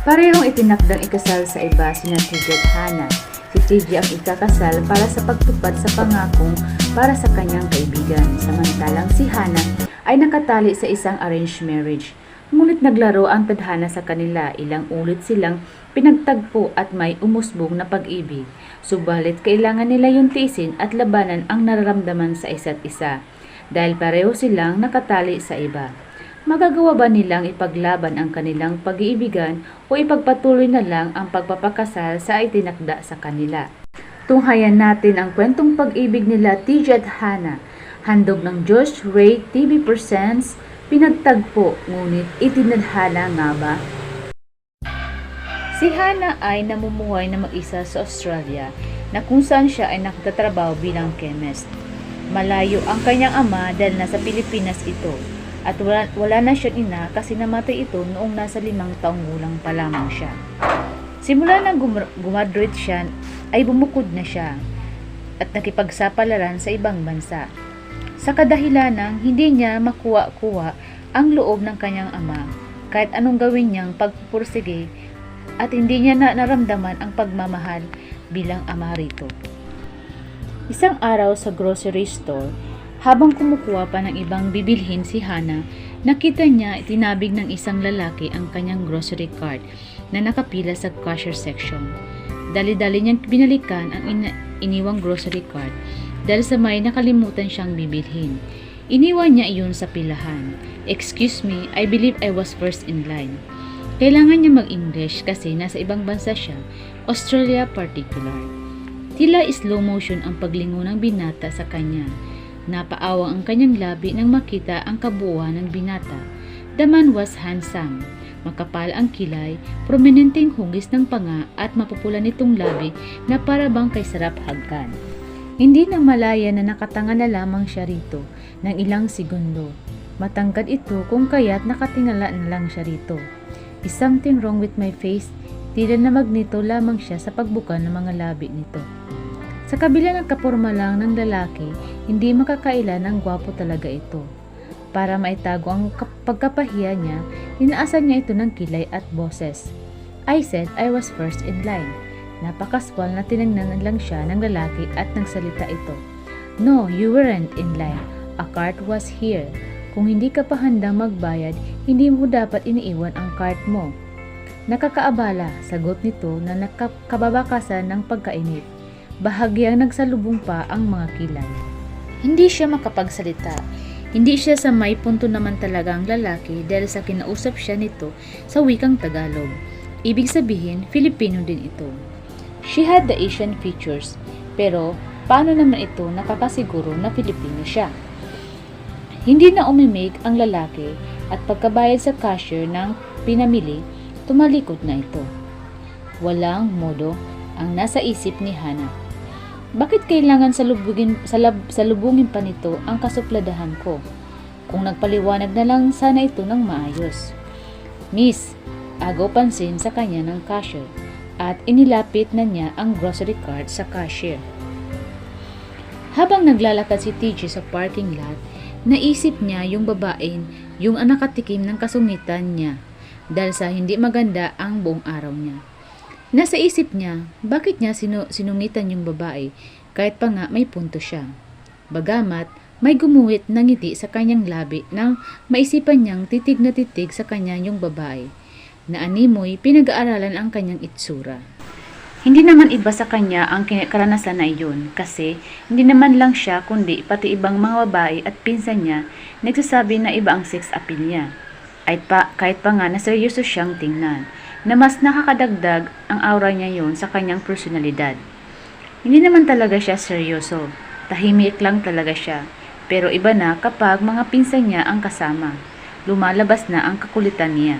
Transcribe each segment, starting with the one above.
Parehong itinakdang ikasal sa iba sina TJ at Hannah. Si TJ ang ikakasal para sa pagtupad sa pangakong para sa kanyang kaibigan. Samantalang si Hannah ay nakatali sa isang arranged marriage. Ngunit naglaro ang tadhana sa kanila, ilang ulit silang pinagtagpo at may umusbong na pag-ibig. Subalit kailangan nila yung tiisin at labanan ang nararamdaman sa isa't isa dahil pareho silang nakatali sa iba. Magagawa ba nilang ipaglaban ang kanilang pag-iibigan o ipagpatuloy na lang ang pagpapakasal sa itinakda sa kanila? Tunghayan natin ang kwentong pag-ibig nila TJ at Hannah. Handog ng Josh Ray TV Presents, Pinagtagpo ngunit itinadhana nga ba? Si Hannah ay namumuhay na mag-isa sa Australia na kung saan siya ay nagtatrabaho bilang chemist. Malayo ang kanyang ama dahil nasa Pilipinas ito at wala na siyang ina kasi namatay ito noong nasa 5 taong gulang pa lamang siya. Simula nang gumaduate siya ay bumukod na siya at nakipagsapalaran sa ibang bansa. Sa kadahilan ng hindi niya makuha-kuha ang loob ng kanyang ama kahit anong gawin niyang pagpupursige at hindi niya na naramdaman ang pagmamahal bilang ama rito. Isang araw sa grocery store, habang kumukuha pa ng ibang bibilhin si Hannah, nakita niya itinabig ng isang lalaki ang kanyang grocery cart na nakapila sa cashier section. Dali-dali niyang binalikan ang iniwang grocery cart dahil sa may nakalimutan siyang bibilhin. Iniwan niya iyon sa pilahan. "Excuse me, I believe I was first in line." Kailangan niya mag-English kasi nasa ibang bansa siya, Australia particular. Tila slow motion ang paglingon ng binata sa kanya. Napaawang ang kanyang labi nang makita ang kabuuan ng binata. The man was handsome. Makapal ang kilay, prominenteng hugis ng panga at mapupula nitong labi na para bang kay sarap hagkan. Hindi na malaya na nakatanga na lamang siya rito ng ilang segundo. Matangkad ito kung kaya't nakatingala na lang siya rito. "Is something wrong with my face?" Tila na magnito lamang siya sa pagbuka ng mga labi nito. Sa kabila ng kaporma lang ng lalaki, hindi makakailan ang gwapo talaga ito. Para maitago ang pagkapahiya niya, inaasan niya ito ng kilay at boses. "I said I was first in line." Napakaswal na tinignan lang siya ng lalaki at nagsalita ito. "No, you weren't in line. A cart was here. Kung hindi ka pa handang magbayad, hindi mo dapat iniiwan ang cart mo." Nakakaabala, sagot nito na nakababakasan ng pagkainip. Bahagyang nagsalubong pa ang mga kilay. Hindi siya makapagsalita. Hindi siya sa may punto naman talaga ang lalaki dahil sa kinausap siya nito sa wikang Tagalog. Ibig sabihin, Filipino din ito. She had the Asian features, pero paano naman ito nakakasiguro na Filipino siya? Hindi na umimik ang lalaki at pagkabayad sa cashier ng pinamili, tumalikod na ito. Walang modo ang nasa isip ni Hannah. Bakit kailangan salubungin pa nito ang kasupladahan ko? Kung nagpaliwanag na lang sana ito ng maayos. "Miss," agaw pansin sa kanya ng cashier at inilapit na niya ang grocery cart sa cashier. Habang naglalakad si TJ sa parking lot, naisip niya yung babaeng yung nakatikim ng kasungitan niya dahil sa hindi maganda ang buong araw niya. Nasa isip niya, bakit niya sinungitan yung babae kahit pa nga may punto siya. Bagamat may gumuhit ng ngiti sa kanyang labi nang maisipan niyang titig na titig sa kanya yung babae. Naanimoy pinag-aaralan ang kanyang itsura. Hindi naman iba sa kanya ang karanasan na iyon kasi hindi naman lang siya kundi pati ibang mga babae at pinsan niya nagsasabi na iba ang sex appeal niya. Kahit pa nga na seryoso siyang tingnan, na mas nakakadagdag ang aura niya yon sa kanyang personalidad. Hindi naman talaga siya seryoso, tahimik lang talaga siya, pero iba na kapag mga pinsan niya ang kasama. Lumalabas na ang kakulitan niya.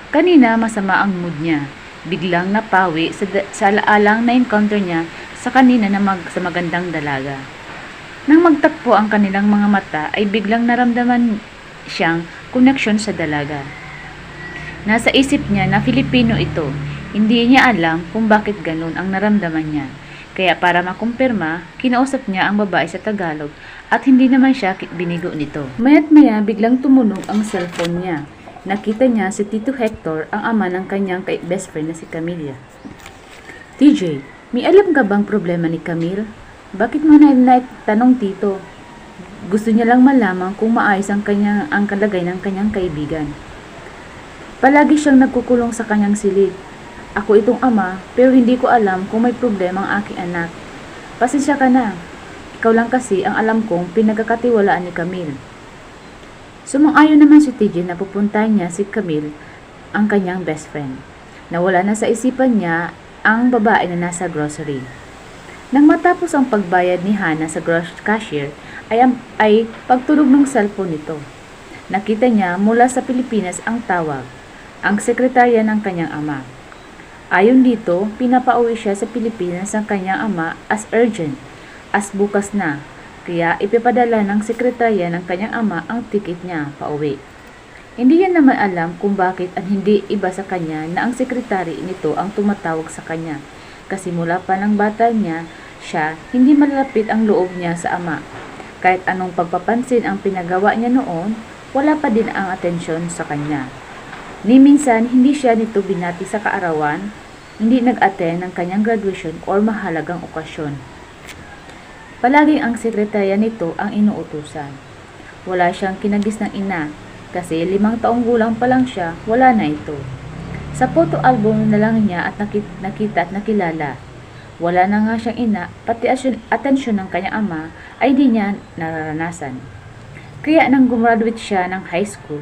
Kanina masama ang mood niya, biglang napawi sa alaalang na encounter niya sa kanina sa magandang dalaga. Nang magtakpo ang kanilang mga mata ay biglang naramdaman siyang koneksyon sa dalaga. Nasa isip niya na Filipino ito. Hindi niya alam kung bakit ganun ang naramdaman niya. Kaya para makumpirma, kinausap niya ang babae sa Tagalog at hindi naman siya binigo nito. Maya't maya biglang tumunog ang cellphone niya. Nakita niya si Tito Hector, ang ama ng kanyang best friend na si Camilla. TJ, may alam ka bang problema ni Camille? Bakit mo na tanong Tito? Gusto niya lang malaman kung maayos ang kalagay ng kanyang kaibigan. Palagi siyang nagkukulong sa kanyang silid. Ako itong ama, pero hindi ko alam kung may problema ang aking anak. Pasensya ka na. Ikaw lang kasi ang alam kong pinagkakatiwalaan ni Camille. Sumang-ayon naman si TJ na pupuntahan niya si Camille, ang kanyang best friend. Nawala na sa isipan niya ang babae na nasa grocery. Nang matapos ang pagbayad ni Hana sa cashier, ay pagtulog ng cellphone nito. Nakita niya mula sa Pilipinas ang tawag, ang sekretarya ng kanyang ama. Ayon dito, pinapauwi siya sa Pilipinas ang kanyang ama as urgent, as bukas na. Kaya ipipadala ng sekretarya ng kanyang ama ang ticket niya pauwi. Hindi niya naman alam kung bakit at hindi iba sa kanya na ang sekretary nito ang tumatawag sa kanya. Kasi mula pa ng bata niya, siya hindi malapit ang loob niya sa ama. Kahit anong pagpapansin ang pinagawa niya noon, wala pa din ang atensyon sa kanya. Ni minsan, hindi siya nito binati sa kaarawan, hindi nag-attend ng kanyang graduation or mahalagang okasyon. Palaging ang sekretarya nito ang inuutusan. Wala siyang kinagis ng ina, kasi 5 taong gulang pa lang siya, wala na ito. Sa photo album na lang niya at nakita at nakilala. Wala na nga siyang ina, pati atensyon ng kanyang ama ay di niya nararanasan. Kaya nang gumraduate siya ng high school,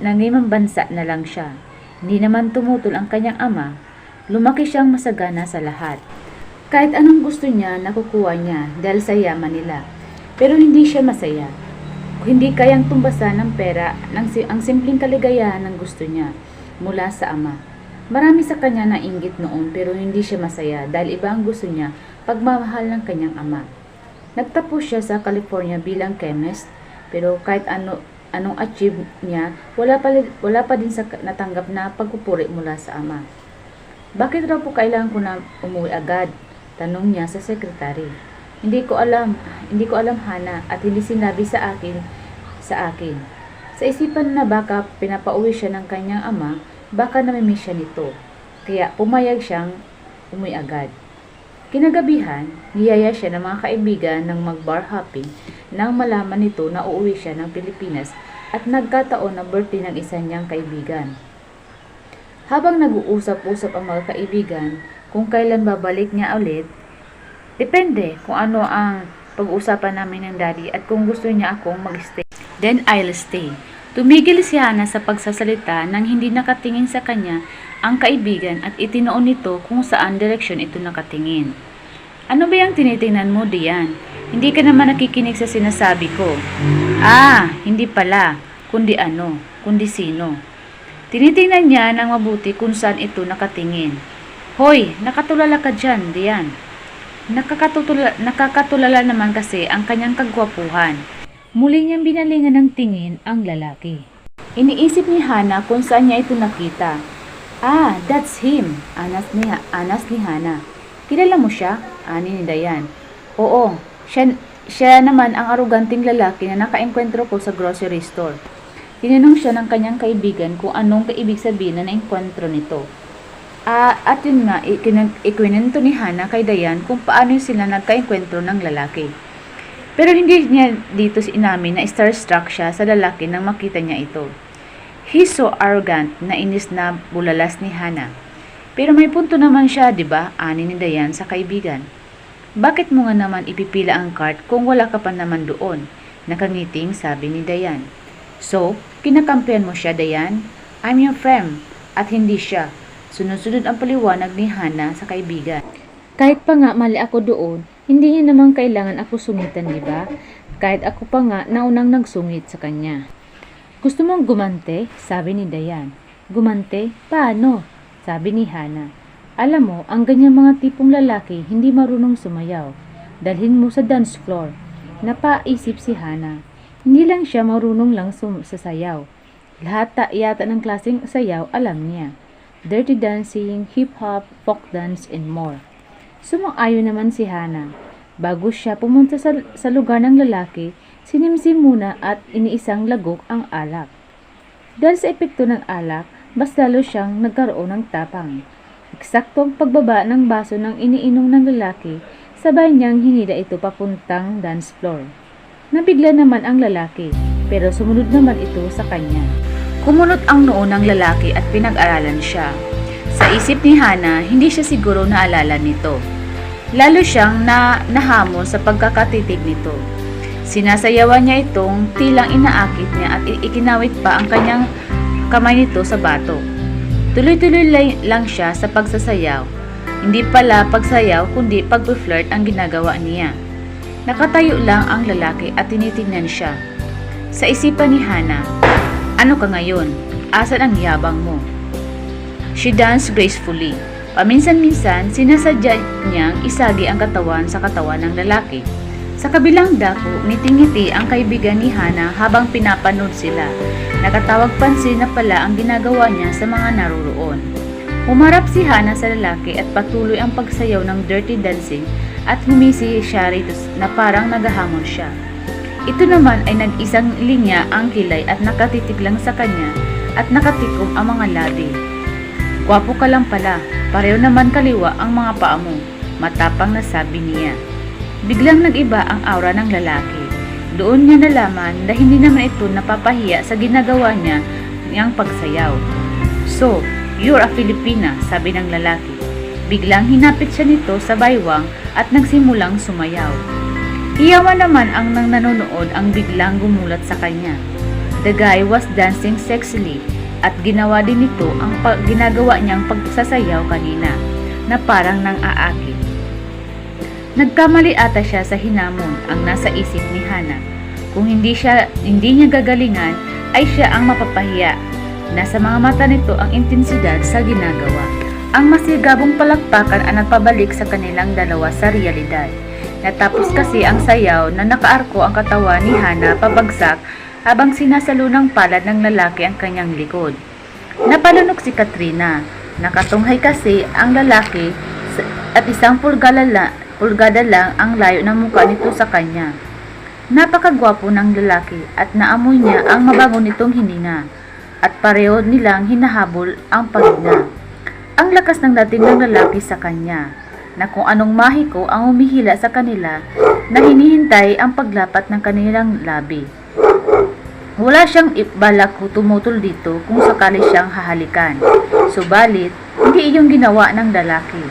nangimang bansa na lang siya. Hindi naman tumutol ang kanyang ama, lumaki siyang masagana sa lahat. Kahit anong gusto niya, nakukuha niya dahil sa yaman nila. Pero hindi siya masaya. Hindi kayang tumbasan ng pera ang simpleng kaligayahan ng gusto niya mula sa ama. Marami sa kanya na inggit noon pero hindi siya masaya dahil iba ang gusto niya, pagmamahal ng kanyang ama. Nagtapos siya sa California bilang chemist, pero kahit anong achieve niya, wala pa din sa natanggap na pagpupuri mula sa ama. Bakit raw po kailangan ko na umuwi agad? Tanong niya sa sekretary. Hindi ko alam Hana, at hindi sinabi sa akin. Sa isipan na baka pinapauwi siya ng kanyang ama, baka namimiss siya nito. Kaya pumayag siyang umuwi agad. Kinagabihan, niyaya siya ng mga kaibigan ng mag-bar hopping nang malaman nito na uuwi siya ng Pilipinas at nagkataon na birthday ng isa niyang kaibigan. Habang nag-uusap-usap ang mga kaibigan kung kailan babalik niya ulit, depende kung ano ang pag-uusapan namin ng daddy at kung gusto niya akong mag-stay, then I'll stay. Tumigil si Hana sa pagsasalita nang hindi nakatingin sa kanya ang kaibigan at itinoon nito kung saan direksyon ito nakatingin. Ano ba yung tinitingnan mo, Dian? Hindi ka naman nakikinig sa sinasabi ko. Hindi pala, kundi sino. Tinitingnan niya ng mabuti kung saan ito nakatingin. Hoy, nakatulala ka dyan, Dian. Nakakatulala naman kasi ang kanyang kagwapuhan. Muli niyang binalingan ng tingin ang lalaki. Iniisip ni Hana kung saan niya ito nakita. That's him, anas ni Hana. Kilala mo siya? Ani ni Dayan. Oo, siya naman ang aruganting lalaki na nakaengkwentro ko sa grocery store. Tinanong siya ng kanyang kaibigan kung anong kaibig sabihin na naengkwentro nito. At yun nga, ikwento ni Hana kay Dayan kung paano sila nagkaengkwentro ng lalaki. Pero hindi niya dito inamin na starstruck siya sa lalaki nang makita niya ito. He's so arrogant na inis na bulalas ni Hana. Pero may punto naman siya, di ba? Ani ni Dayan sa kaibigan. Bakit mo nga naman ipipila ang cart kung wala ka pa naman doon? Nakangiting sabi ni Dayan. So, kinakampihan mo siya, Dayan? I'm your friend. At hindi siya. Sunod-sunod ang paliwanag ni Hana sa kaibigan. Kahit pa nga mali ako doon, hindi niya naman kailangan ako sungitan, di ba? Kahit ako pa nga naunang nagsungit sa kanya. Gusto mong gumante? Sabi ni Dayan. Gumante? Paano? Sabi ni Hana. Alam mo, ang ganyang mga tipong lalaki hindi marunong sumayaw. Dalhin mo sa dance floor. Napaisip si Hana. Hindi lang siya marunong lang sasayaw. Lahat yata ng klaseng sayaw alam niya. Dirty dancing, hip-hop, folk dance, and more. Sumang-ayon naman si Hana. Bago siya pumunta sa lugar ng lalaki, sinimsim muna at iniisang lagok ang alak. Dahil sa epekto ng alak, mas lalo siyang nagkaroon ng tapang. Eksaktong pagbaba ng baso ng iniinom ng lalaki, sabay niyang hinila ito papuntang dance floor. Nabigla naman ang lalaki, pero sumunod naman ito sa kanya. Kumunot ang noo ng lalaki at pinag-aralan siya. Sa isip ni Hana, hindi siya siguro naalala nito. Lalo siyang nahamon sa pagkakatitig nito. Sinasayawan niya itong tilang inaakit niya at ikinawit pa ang kanyang kamay nito sa bato. Tuloy-tuloy lang siya sa pagsasayaw. Hindi pala pagsayaw kundi pag-flirt ang ginagawa niya. Nakatayo lang ang lalaki at tinitingnan siya. Sa isipan ni Hana, ano ka ngayon? Asan ang yabang mo? She danced gracefully. Paminsan-minsan, sinasadya niyang isagi ang katawan sa katawan ng lalaki. Sa kabilang dako, ngiti-ngiti ang kaibigan ni Hana habang pinapanood sila. Nakatawag pansin na pala ang ginagawa niya sa mga naroroon. Humarap si Hana sa lalaki at patuloy ang pagsayaw ng dirty dancing at humisi siya rito na parang nagahamon siya. Ito naman ay nag-isang linya ang kilay at nakatitig lang sa kanya at nakatikom ang mga labi. Gwapo ka lang pala, pareho naman kaliwa ang mga paa mo, matapang na sabi niya. Biglang nag-iba ang aura ng lalaki. Doon niya nalaman na hindi naman ito napapahiya sa ginagawa niya niyang pagsayaw. So, you're a Filipina, sabi ng lalaki. Biglang hinapit siya nito sa baywang at nagsimulang sumayaw. Hiyawan naman ang nang nanonood ang biglang gumulat sa kanya. The guy was dancing sexily at ginawa din nito ang ginagawa niyang pagsasayaw kanina na parang nang aakit. Nagkamali ata siya sa hinamon ang nasa isip ni Hana. Kung hindi niya gagalingan, ay siya ang mapapahiya. Nasa mga mata nito ang intensidad sa ginagawa. Ang masigabong palakpakan ang nagpabalik sa kanilang dalawa sa realidad. Natapos kasi ang sayaw na nakaarko ang katawan ni Hana pabagsak habang sinasalo ng palad ng lalaki ang kanyang likod. Napalunok si Katrina. Nakatunghay kasi ang lalaki at isang pulgada lang ang layo ng mukha nito sa kanya. Napakagwapo ng lalaki at naamoy niya ang mabango nitong hininga at pareho nilang hinahabol ang paghinga. Ang lakas ng dating ng lalaki sa kanya na kung anong mahiko ang humihila sa kanila na hinihintay ang paglapat ng kanilang labi. Wala siyang balak tumutol dito kung sakali siyang hahalikan. Subalit, hindi iyong ginawa ng lalaki.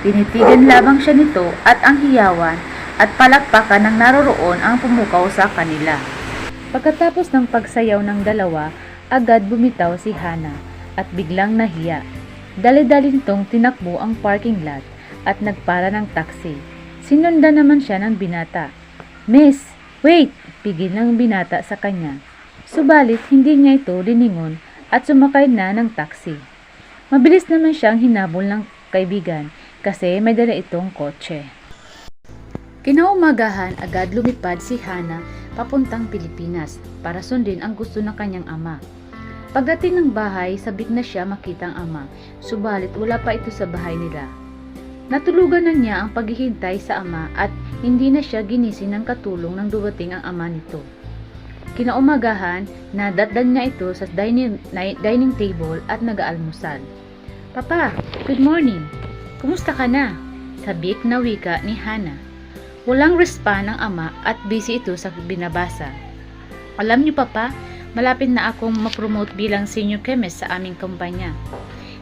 Tinitigan labang siya nito at ang hiyawan at palakpakan ng naroroon ang pumukaw sa kanila. Pagkatapos ng pagsayaw ng dalawa, agad bumitaw si Hana at biglang nahiya. Dali-dali nitong tinakbo ang parking lot at nagpara ng taxi. Sinundan naman siya ng binata. Miss, wait! Pigil ng binata sa kanya. Subalit hindi niya ito liningon at sumakay na ng taxi. Mabilis naman siyang hinabol ng kaibigan kasi may dala itong kotse. Kinaumagahan agad lumipad si Hana papuntang Pilipinas para sundin ang gusto ng kanyang ama. Pagdating ng bahay, sabik na siya makita ang ama, subalit wala pa ito sa bahay nila. Natulugan na niya ang paghihintay sa ama at hindi na siya ginising ng katulong nang dumating ang ama nito. Kinaumagahan, nadatdan niya ito sa dining table at nag-aalmusal. Papa, good morning! Kumusta ka na? Sabik na wika ni Hana. Walang respond ng ama at busy ito sa binabasa. Alam niyo papa, malapit na akong ma-promote bilang senior chemist sa aming kumpanya.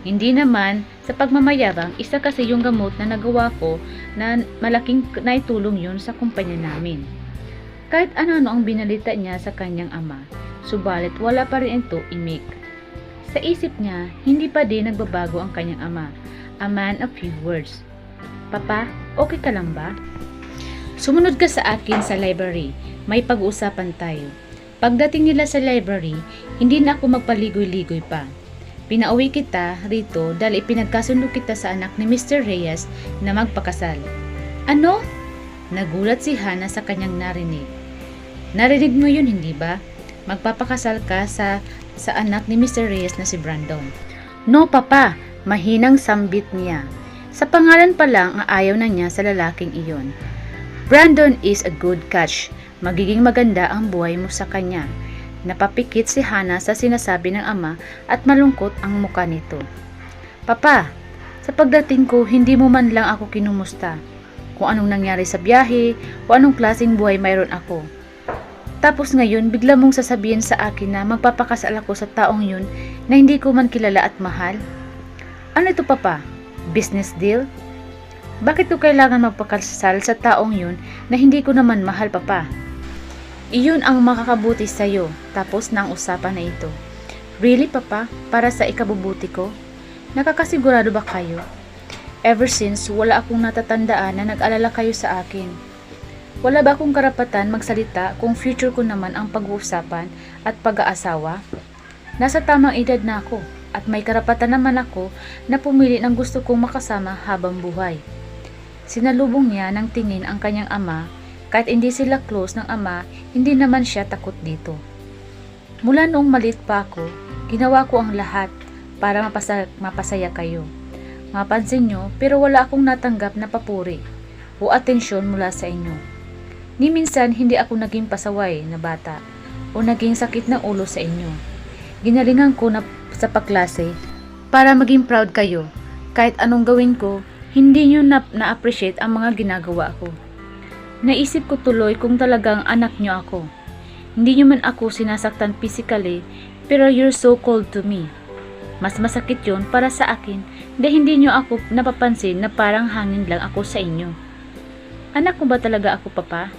Hindi naman sa pagmamayabang, isa kasi yung gamot na nagawa ko na malaking naitulong yun sa kumpanya namin. Kahit ano-ano ang binalita niya sa kanyang ama, subalit wala pa rin ito imik. Sa isip niya, hindi pa din nagbabago ang kanyang ama. A man of few words. Papa, okay ka lang ba? Sumunod ka sa akin sa library. May pag-uusapan tayo. Pagdating nila sa library, hindi na ako magpaligoy-ligoy pa. Pinauwi kita rito dahil ipinagkasundo kita sa anak ni Mr. Reyes na magpakasal. Ano? Nagulat si Hana sa kanyang narinig. Narinig mo yun, hindi ba? Magpapakasal ka sa anak ni Mr. Reyes na si Brandon. No, papa. Mahinang sambit niya. Sa pangalan pa lang ang ayaw na niya sa lalaking iyon. Brandon is a good catch. Magiging maganda ang buhay mo sa kanya. Napapikit si Hana sa sinasabi ng ama at malungkot ang muka nito. Papa, sa pagdating ko hindi mo man lang ako kinumusta. Kung anong nangyari sa biyahe, o anong klaseng buhay mayroon ako. Tapos ngayon bigla mong sasabihin sa akin na magpapakasal ako sa taong yun na hindi ko man kilala at mahal. Ano ito papa? Business deal? Bakit ko kailangan magpakasal sa taong yun na hindi ko naman mahal papa? Iyon ang makakabuti sa'yo, tapos na ang usapan na ito. Really, Papa? Para sa ikabubuti ko? Nakakasigurado ba kayo? Ever since, wala akong natatandaan na nag-alala kayo sa akin. Wala ba akong karapatan magsalita kung future ko naman ang pag-uusapan at pag-aasawa? Nasa tamang edad na ako, at may karapatan naman ako na pumili ng gusto kong makasama habang buhay. Sinalubong niya ng tingin ang kanyang ama. Kahit hindi sila close ng ama, hindi naman siya takot dito. Mula noong maliit pa ako, ginawa ko ang lahat para mapasaya kayo. Mapansin nyo, pero wala akong natanggap na papuri o atensyon mula sa inyo. Ni minsan hindi ako naging pasaway na bata o naging sakit ng ulo sa inyo. Ginalingan ko na sa paklase para maging proud kayo. Kahit anong gawin ko, hindi nyo na-appreciate ang mga ginagawa ko. Naisip ko tuloy kung talagang anak nyo ako. Hindi nyo man ako sinasaktan physically, pero you're so cold to me. Mas masakit yun para sa akin dahil hindi nyo ako napapansin na parang hangin lang ako sa inyo. Anak mo ba talaga ako, Papa?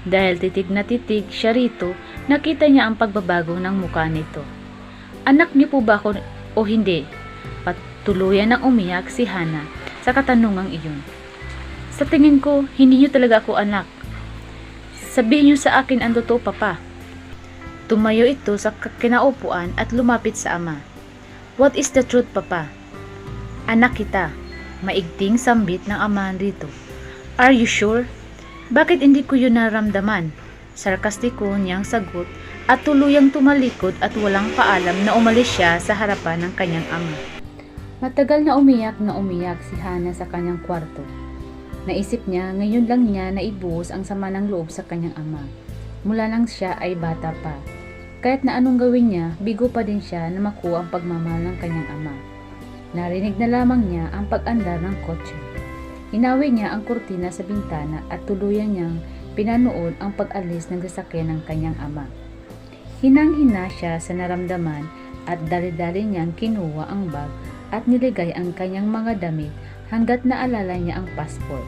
Dahil titig na titig siya rito, nakita niya ang pagbabago ng mukha nito. Anak niyo po ba ako o hindi? Patuluyan ng umiyak si Hana sa katanungang iyon. Sa tingin ko, hindi niyo talaga ako anak. Sabihin niyo sa akin ang totoo, Papa. Tumayo ito sa kinaupuan at lumapit sa ama. What is the truth, Papa? Anak kita, maigting sambit ng ama rito. Are you sure? Bakit hindi ko yun naramdaman? Sarkastiko niyang sagot at tuluyang tumalikod at walang paalam na umalis siya sa harapan ng kanyang ama. Matagal na umiyak si Hana sa kanyang kwarto. Naisip niya, ngayon lang niya naibuhos ang sama ng loob sa kanyang ama. Mula nang siya ay bata pa. Kahit na anong gawin niya, bigo pa din siya na makuha ang pagmamahal ng kanyang ama. Narinig na lamang niya ang pag-andar ng kotse. Inawi niya ang kurtina sa bintana at tuluyan niyang pinanood ang pag-alis ng sasakyan ng kanyang ama. Hinang-hina siya sa naramdaman at dali-dali niyang kinuha ang bag at niligay ang kanyang mga damit hanggat naalala niya ang passport.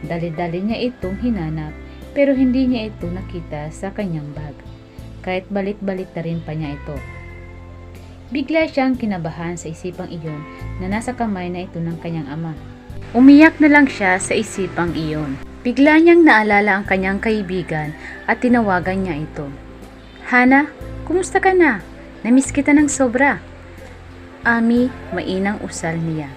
Dali-dali niya itong hinanap pero hindi niya ito nakita sa kanyang bag. Kahit balik-balik na rin pa niya ito. Bigla siyang kinabahan sa isipang iyon na nasa kamay na ito ng kanyang ama. Umiyak na lang siya sa isipang iyon. Bigla niyang naalala ang kanyang kaibigan at tinawagan niya ito. Hana, kumusta ka na? Namiss kita ng sobra. Ami, mainang usal niya.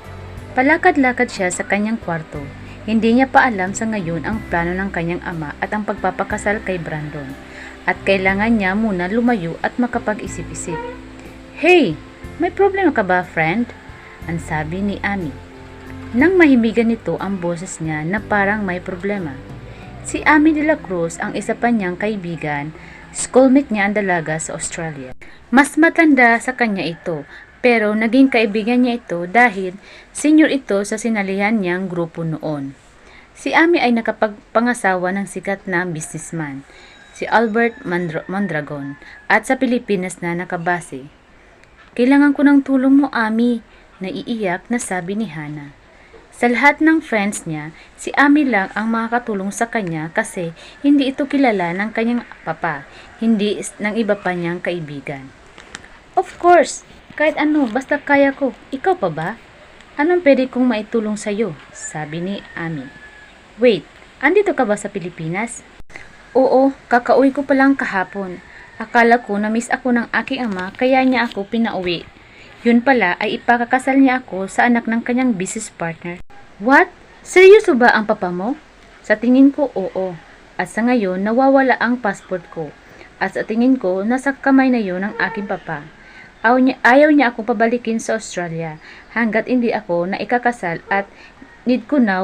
Palakad-lakad siya sa kanyang kwarto. Hindi niya pa alam sa ngayon ang plano ng kanyang ama at ang pagpapakasal kay Brandon. At kailangan niya muna lumayo at makapag-isip-isip. Hey, may problema ka ba, friend? Ang sabi ni Ami. Nang mahimigan nito ang boses niya na parang may problema. Si Ami de la Cruz ang isa pa niyang kaibigan, schoolmate niya ang dalaga sa Australia. Mas matanda sa kanya ito, pero naging kaibigan niya ito dahil senior ito sa sinalihan niyang grupo noon. Si Ami ay nakapagpangasawa ng sikat na businessman, si Albert Mondragon, at sa Pilipinas na nakabase. Kailangan ko ng tulong mo, Ami, naiiyak na sabi ni Hana. Sa lahat ng friends niya, si Ami lang ang makakatulong sa kanya kasi hindi ito kilala ng kanyang papa, hindi ng iba pa niyang kaibigan. Of course, kahit ano, basta kaya ko. Ikaw pa ba? Anong pwede kong maitulong sa'yo? Sabi ni Ami. Wait, andito ka ba sa Pilipinas? Oo, kakauwi ko pa lang kahapon. Akala ko na-miss ako ng aking ama kaya niya ako pinauwi. Yun pala ay ipakakasal niya ako sa anak ng kanyang business partner. What? Seryoso ba ang papa mo? Sa tingin ko, oo. At sa ngayon, nawawala ang passport ko. At sa tingin ko, nasa kamay na yun ng aking papa. Ayaw niya akong pabalikin sa Australia hanggat hindi ako na ikakasal at need ko na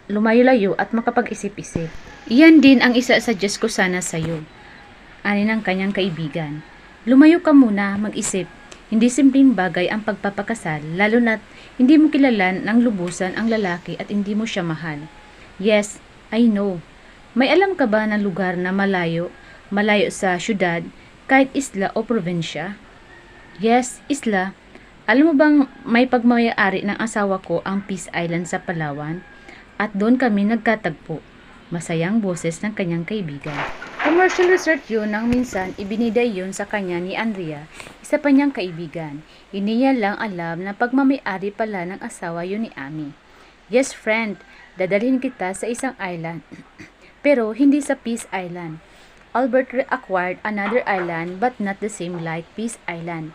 lumayo-layo at makapag-isip-isip. Iyan din ang isa-suggest ko sana sa'yo. ani ng kanyang kaibigan. Lumayo ka muna, mag-isip. Hindi simpleng bagay ang pagpapakasal, lalo na't hindi mo kilala ng lubusan ang lalaki at hindi mo siya mahal. Yes, I know. May alam ka ba ng lugar na malayo sa syudad, kahit isla o probinsya? Yes, isla. Alam mo bang may pagmamayari ng asawa ko ang Peace Island sa Palawan? At doon kami nagkatagpo. Masayang boses ng kanyang kaibigan. Commercial resort yun nang minsan ibiniday yun sa kanya ni Andrea, isa pa niyang kaibigan. Hindi niya lang alam na pagmamayari pala ng asawa yun ni Ami. Yes friend, dadalhin kita sa isang island. Pero hindi sa Peace Island. Albert acquired another island but not the same like Peace Island.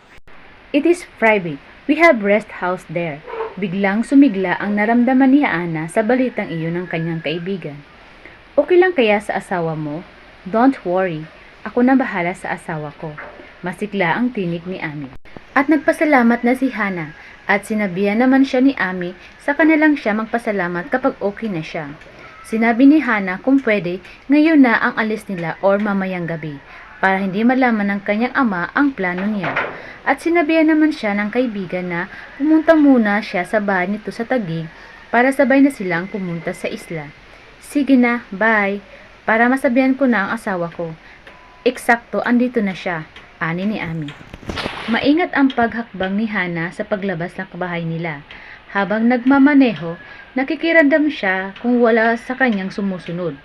It is private. We have rest house there. Biglang sumigla ang naramdaman ni Hana sa balitang iyon ng kanyang kaibigan. Okay lang kaya sa asawa mo? Don't worry, ako na bahala sa asawa ko. Masigla ang tinig ni Ami. At nagpasalamat na si Hana at sinabihan naman siya ni Ami sa kanilang siya magpasalamat kapag okay na siya. Sinabi ni Hana kung pwede ngayon na ang alis nila or mamayang gabi para hindi malaman ng kanyang ama ang plano niya. At sinabihan naman siya ng kaibigan na pumunta muna siya sa bahay nito sa Taguig para sabay na silang pumunta sa isla. Sige na, bye. Para masabihan ko na ang asawa ko. Eksakto, andito na siya, ani ni Ami. Maingat ang paghakbang ni Hana sa paglabas ng bahay nila. Habang nagmamaneho, nakikiramdam siya kung wala sa kanyang sumusunod.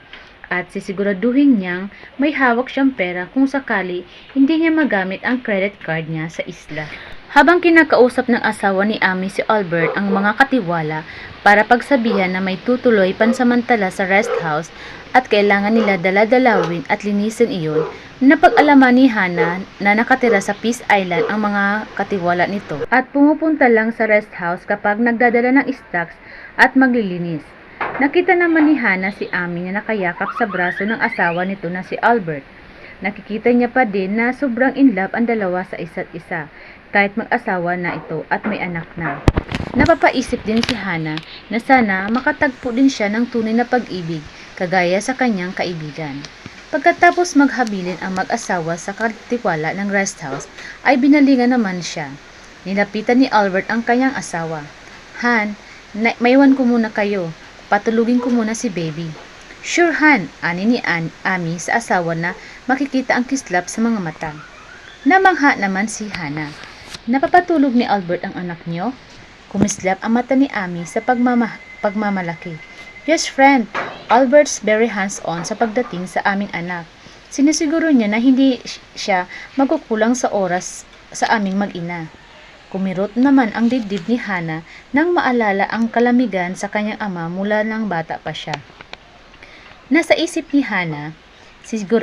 At sisiguraduhin niyang may hawak siyang pera kung sakali hindi niya magamit ang credit card niya sa isla. Habang kinakausap ng asawa ni Ami si Albert ang mga katiwala para pagsabihan na may tutuloy pansamantala sa rest house at kailangan nila daladalawin at linisin iyon, napag-alaman ni Hana na nakatira sa Peace Island ang mga katiwala nito at pumupunta lang sa rest house kapag nagdadala ng stocks at maglilinis. Nakita naman ni Hana si Ami na nakayakap sa braso ng asawa nito na si Albert. Nakikita niya pa din na sobrang in love ang dalawa sa isa't isa, kahit mag-asawa na ito at may anak na. Napapaisip din si Hana na sana makatagpo din siya ng tunay na pag-ibig, kagaya sa kanyang kaibigan. Pagkatapos maghabilin ang mag-asawa sa katiwala ng rest house, ay binalingan naman siya. Nilapitan ni Albert ang kanyang asawa. Han, maiwan ko muna kayo. Patulugin ko muna si baby. Sure Han, ani ni Ami sa asawa na makikita ang kislap sa mga mata. Namangha naman si Hana. Napapatulog ni Albert ang anak niyo? Kumislap ang mata ni Ami sa pagmamalaki. Yes friend, Albert's very hands-on sa pagdating sa aming anak. Sinisiguro niya na hindi siya magkukulang sa oras sa aming mag-ina. Kumirot naman ang dibdib ni Hana nang maalala ang kalamigan sa kanyang ama mula nang bata pa siya. Nasa isip ni Hana,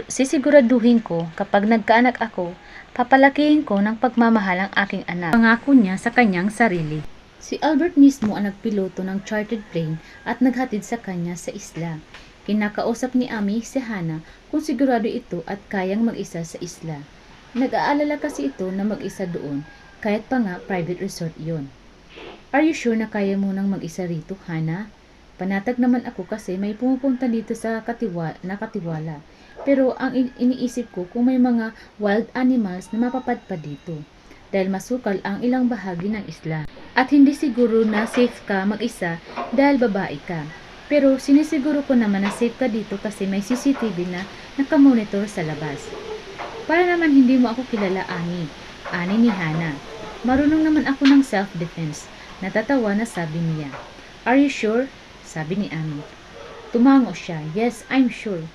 sisiguraduhin ko kapag nagkaanak ako, papalakihin ko ng pagmamahal ang aking anak. Pangako niya sa kanyang sarili. Si Albert mismo ang nagpiloto ng chartered plane at naghatid sa kanya sa isla. Kinakausap ni Ami si Hana kung sigurado ito at kayang mag-isa sa isla. Nag-aalala kasi ito na mag-isa doon, kahit pa nga private resort yon. Are you sure na kaya mo nang mag-isa rito, Hana? Panatag naman ako kasi may pumupunta dito sa katiwala. Pero ang iniisip ko kung may mga wild animals na mapapadpad dito. Dahil masukal ang ilang bahagi ng isla. At hindi siguro na safe ka mag-isa dahil babae ka. Pero sinisiguro ko naman na safe ka dito kasi may CCTV na nakamonitor sa labas. Para naman hindi mo ako kilala, ani ni Hana. Marunong naman ako ng self-defense. Natatawa na sabi niya. Are you sure? Sabi ni Ami. Tumango siya. Yes, I'm sure.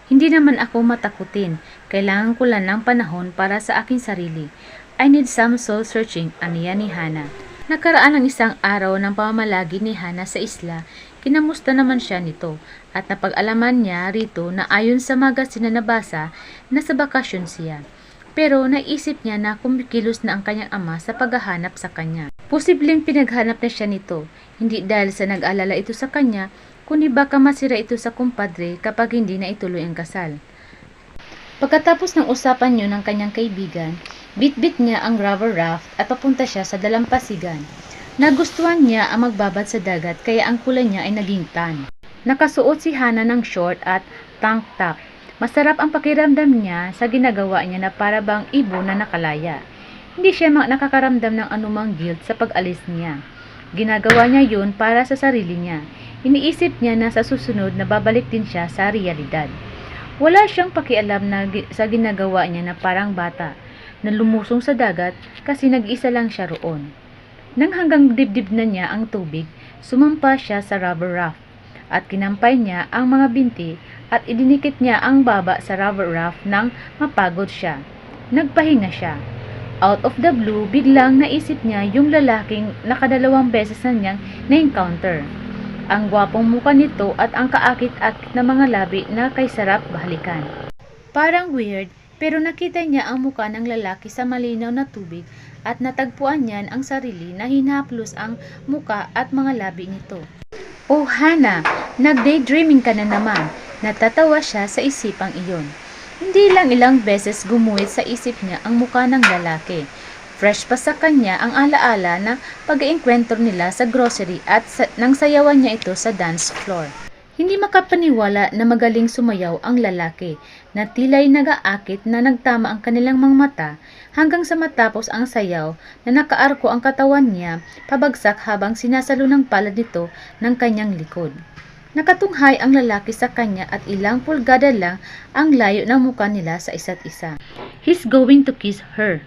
Hindi naman ako matakutin. Kailangan ko lang ng panahon para sa aking sarili. I need some soul searching, aniya ni Hana. Nakaraan ng isang araw ng pamamalagi ni Hana sa isla, kinamusta naman siya nito at napag-alaman niya rito na ayon sa magazine na nabasa, nasa bakasyon siya. Pero naisip niya na kumikilos na ang kanyang ama sa paghahanap sa kanya. Posibleng pinaghanap na siya nito, hindi dahil sa nag-alala ito sa kanya, kundi baka masira ito sa kumpadre kapag hindi na ituloy ang kasal. Pagkatapos ng usapan niyo ng kanyang kaibigan, bit-bit niya ang rubber raft at papunta siya sa dalampasigan. Nagustuhan niya ang magbabad sa dagat kaya ang kulay niya ay naging tan. Nakasuot si Hana ng short at tank top. Masarap ang pakiramdam niya sa ginagawa niya na para bang ibon na nakalaya. Hindi siya nakakaramdam ng anumang guilt sa pag-alis niya. Ginagawa niya yun para sa sarili niya. Iniisip niya na sa susunod na babalik din siya sa realidad. Wala siyang pakialam sa ginagawa niya na parang bata na lumusong sa dagat kasi nag-isa lang siya roon. Nang hanggang dibdib na niya ang tubig, sumampa siya sa rubber raft at kinampay niya ang mga binti at idinikit niya ang baba sa rubber raft nang mapagod siya. Nagpahinga siya. Out of the blue, biglang naisip niya yung lalaking nakadalawang beses na niyang na-encounter. Ang gwapong mukha nito at ang kaakit-akit na mga labi na kay sarap bahalikan. Parang weird, pero nakita niya ang mukha ng lalaki sa malinaw na tubig at natagpuan niyan ang sarili na hinaplos ang muka at mga labi nito. Oh Hana, nag-daydreaming ka na naman. Natatawa siya sa isipang iyon. Hindi lang ilang beses gumuhit sa isip niya ang muka ng lalaki. Fresh pa sa kanya ang alaala na pag-iengkwentro nila sa grocery at nang sayawan niya ito sa dance floor. Hindi makapaniwala na magaling sumayaw ang lalaki na tila'y nag-aakit na nagtama ang kanilang mga mata hanggang sa matapos ang sayaw na nakaarko ang katawan niya pabagsak habang sinasalo ng palad nito ng kanyang likod. Nakatunghay ang lalaki sa kanya at ilang pulgada lang ang layo ng mukha nila sa isa't isa. He's going to kiss her.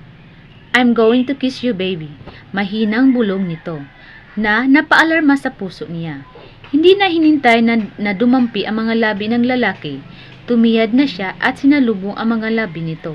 I'm going to kiss you, baby. Mahinang bulong nito na napaalarma sa puso niya. Hindi na hinintay na dumampi ang mga labi ng lalaki. Tumiyad na siya at sinalubong ang mga labi nito.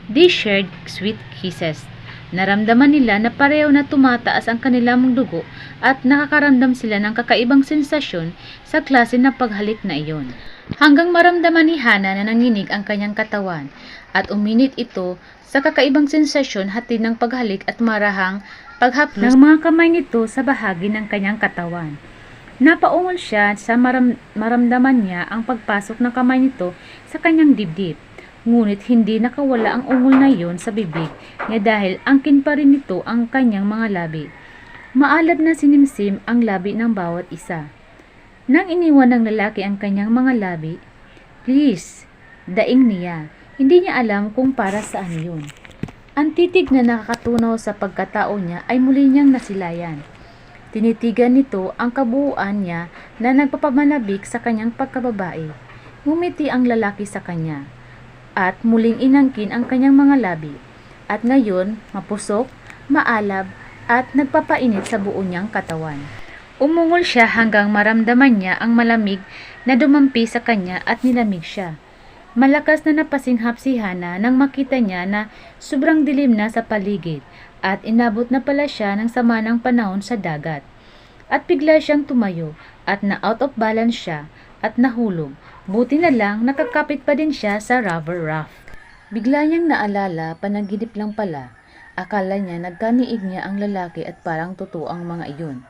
They shared sweet kisses. Naramdaman nila na pareho na tumataas ang kanilang dugo at nakakaramdam sila ng kakaibang sensasyon sa klase ng paghalik na iyon. Hanggang maramdaman ni Hana na nanginig ang kanyang katawan at uminit ito sa kakaibang sensasyon hatid ng paghalik at marahang paghaplos ng mga kamay nito sa bahagi ng kanyang katawan. Napaungol siya sa maramdaman niya ang pagpasok ng kamay nito sa kanyang dibdib. Ngunit hindi nakawala ang ungol na iyon sa bibig niya dahil angkin pa rin nito ang kanyang mga labi. Maalab na sinimsim ang labi ng bawat isa. Nang iniwan ng lalaki ang kanyang mga labi, "Please," daing niya. Hindi niya alam kung para saan yun. Ang titig na nakakatunaw sa pagkatao niya ay muli niyang nasilayan. Tinitigan nito ang kabuuan niya na nagpapamanabik sa kanyang pagkababae. Ngumiti ang lalaki sa kanya at muling inangkin ang kanyang mga labi. At ngayon, mapusok, maalab at nagpapainit sa buo niyang katawan. Umungol siya hanggang maramdaman niya ang malamig na dumampi sa kanya at nilamig siya. Malakas na napasinghap si Hana nang makita niya na sobrang dilim na sa paligid at inabot na pala siya ng sama ng panahon sa dagat. At bigla siyang tumayo at na out of balance siya at nahulog. Buti na lang nakakapit pa din siya sa rubber raft. Bigla niyang naalala, panaginip lang pala. Akala niya nagkaniig niya ang lalaki at parang totoo ang mga iyon.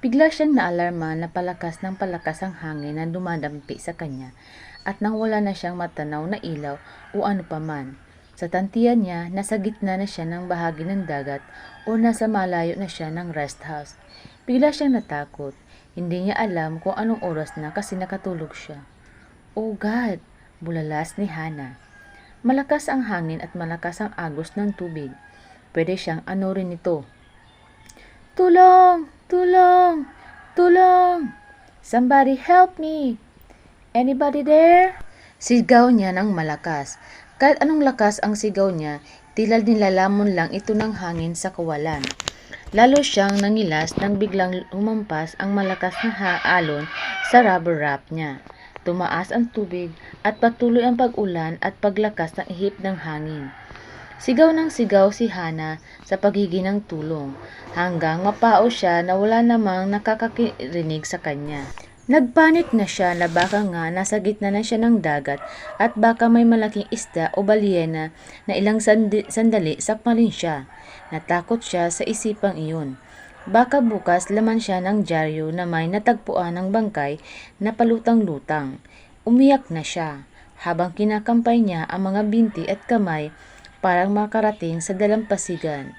Bigla siyang naalarma na palakas ng palakas ang hangin na dumadampi sa kanya at nang wala na siyang matanaw na ilaw o ano paman. Sa tantiyan niya, nasa gitna na siya ng bahagi ng dagat o nasa malayo na siya ng rest house. Bigla siyang natakot. Hindi niya alam kung anong oras na kasi nakatulog siya. Oh God! Bulalas ni Hana. Malakas ang hangin at malakas ang agos ng tubig. Pwede siyang ano rin ito. Tulong! Tulong! Tulong! Somebody help me! Anybody there? Sigaw niya ng malakas. Kahit anong lakas ang sigaw niya, tila nilalamon lang ito ng hangin sa kawalan. Lalo siyang nangilas nang biglang humampas ang malakas na alon sa rubber raft niya. Tumaas ang tubig at patuloy ang pag-ulan at paglakas ng ihip ng hangin. Sigaw ng sigaw si Hana sa paghingi ng tulong hanggang mapao siya na wala namang nakakarinig sa kanya. Nagpanik na siya na baka nga nasa gitna na siya ng dagat at baka may malaking isda o balyena na ilang sandali sakmalin siya. Natakot siya sa isipang iyon. Baka bukas laman siya ng dyaryo na may natagpuan ng bangkay na palutang-lutang. Umiyak na siya habang kinakampay niya ang mga binti at kamay parang makarating sa dalampasigan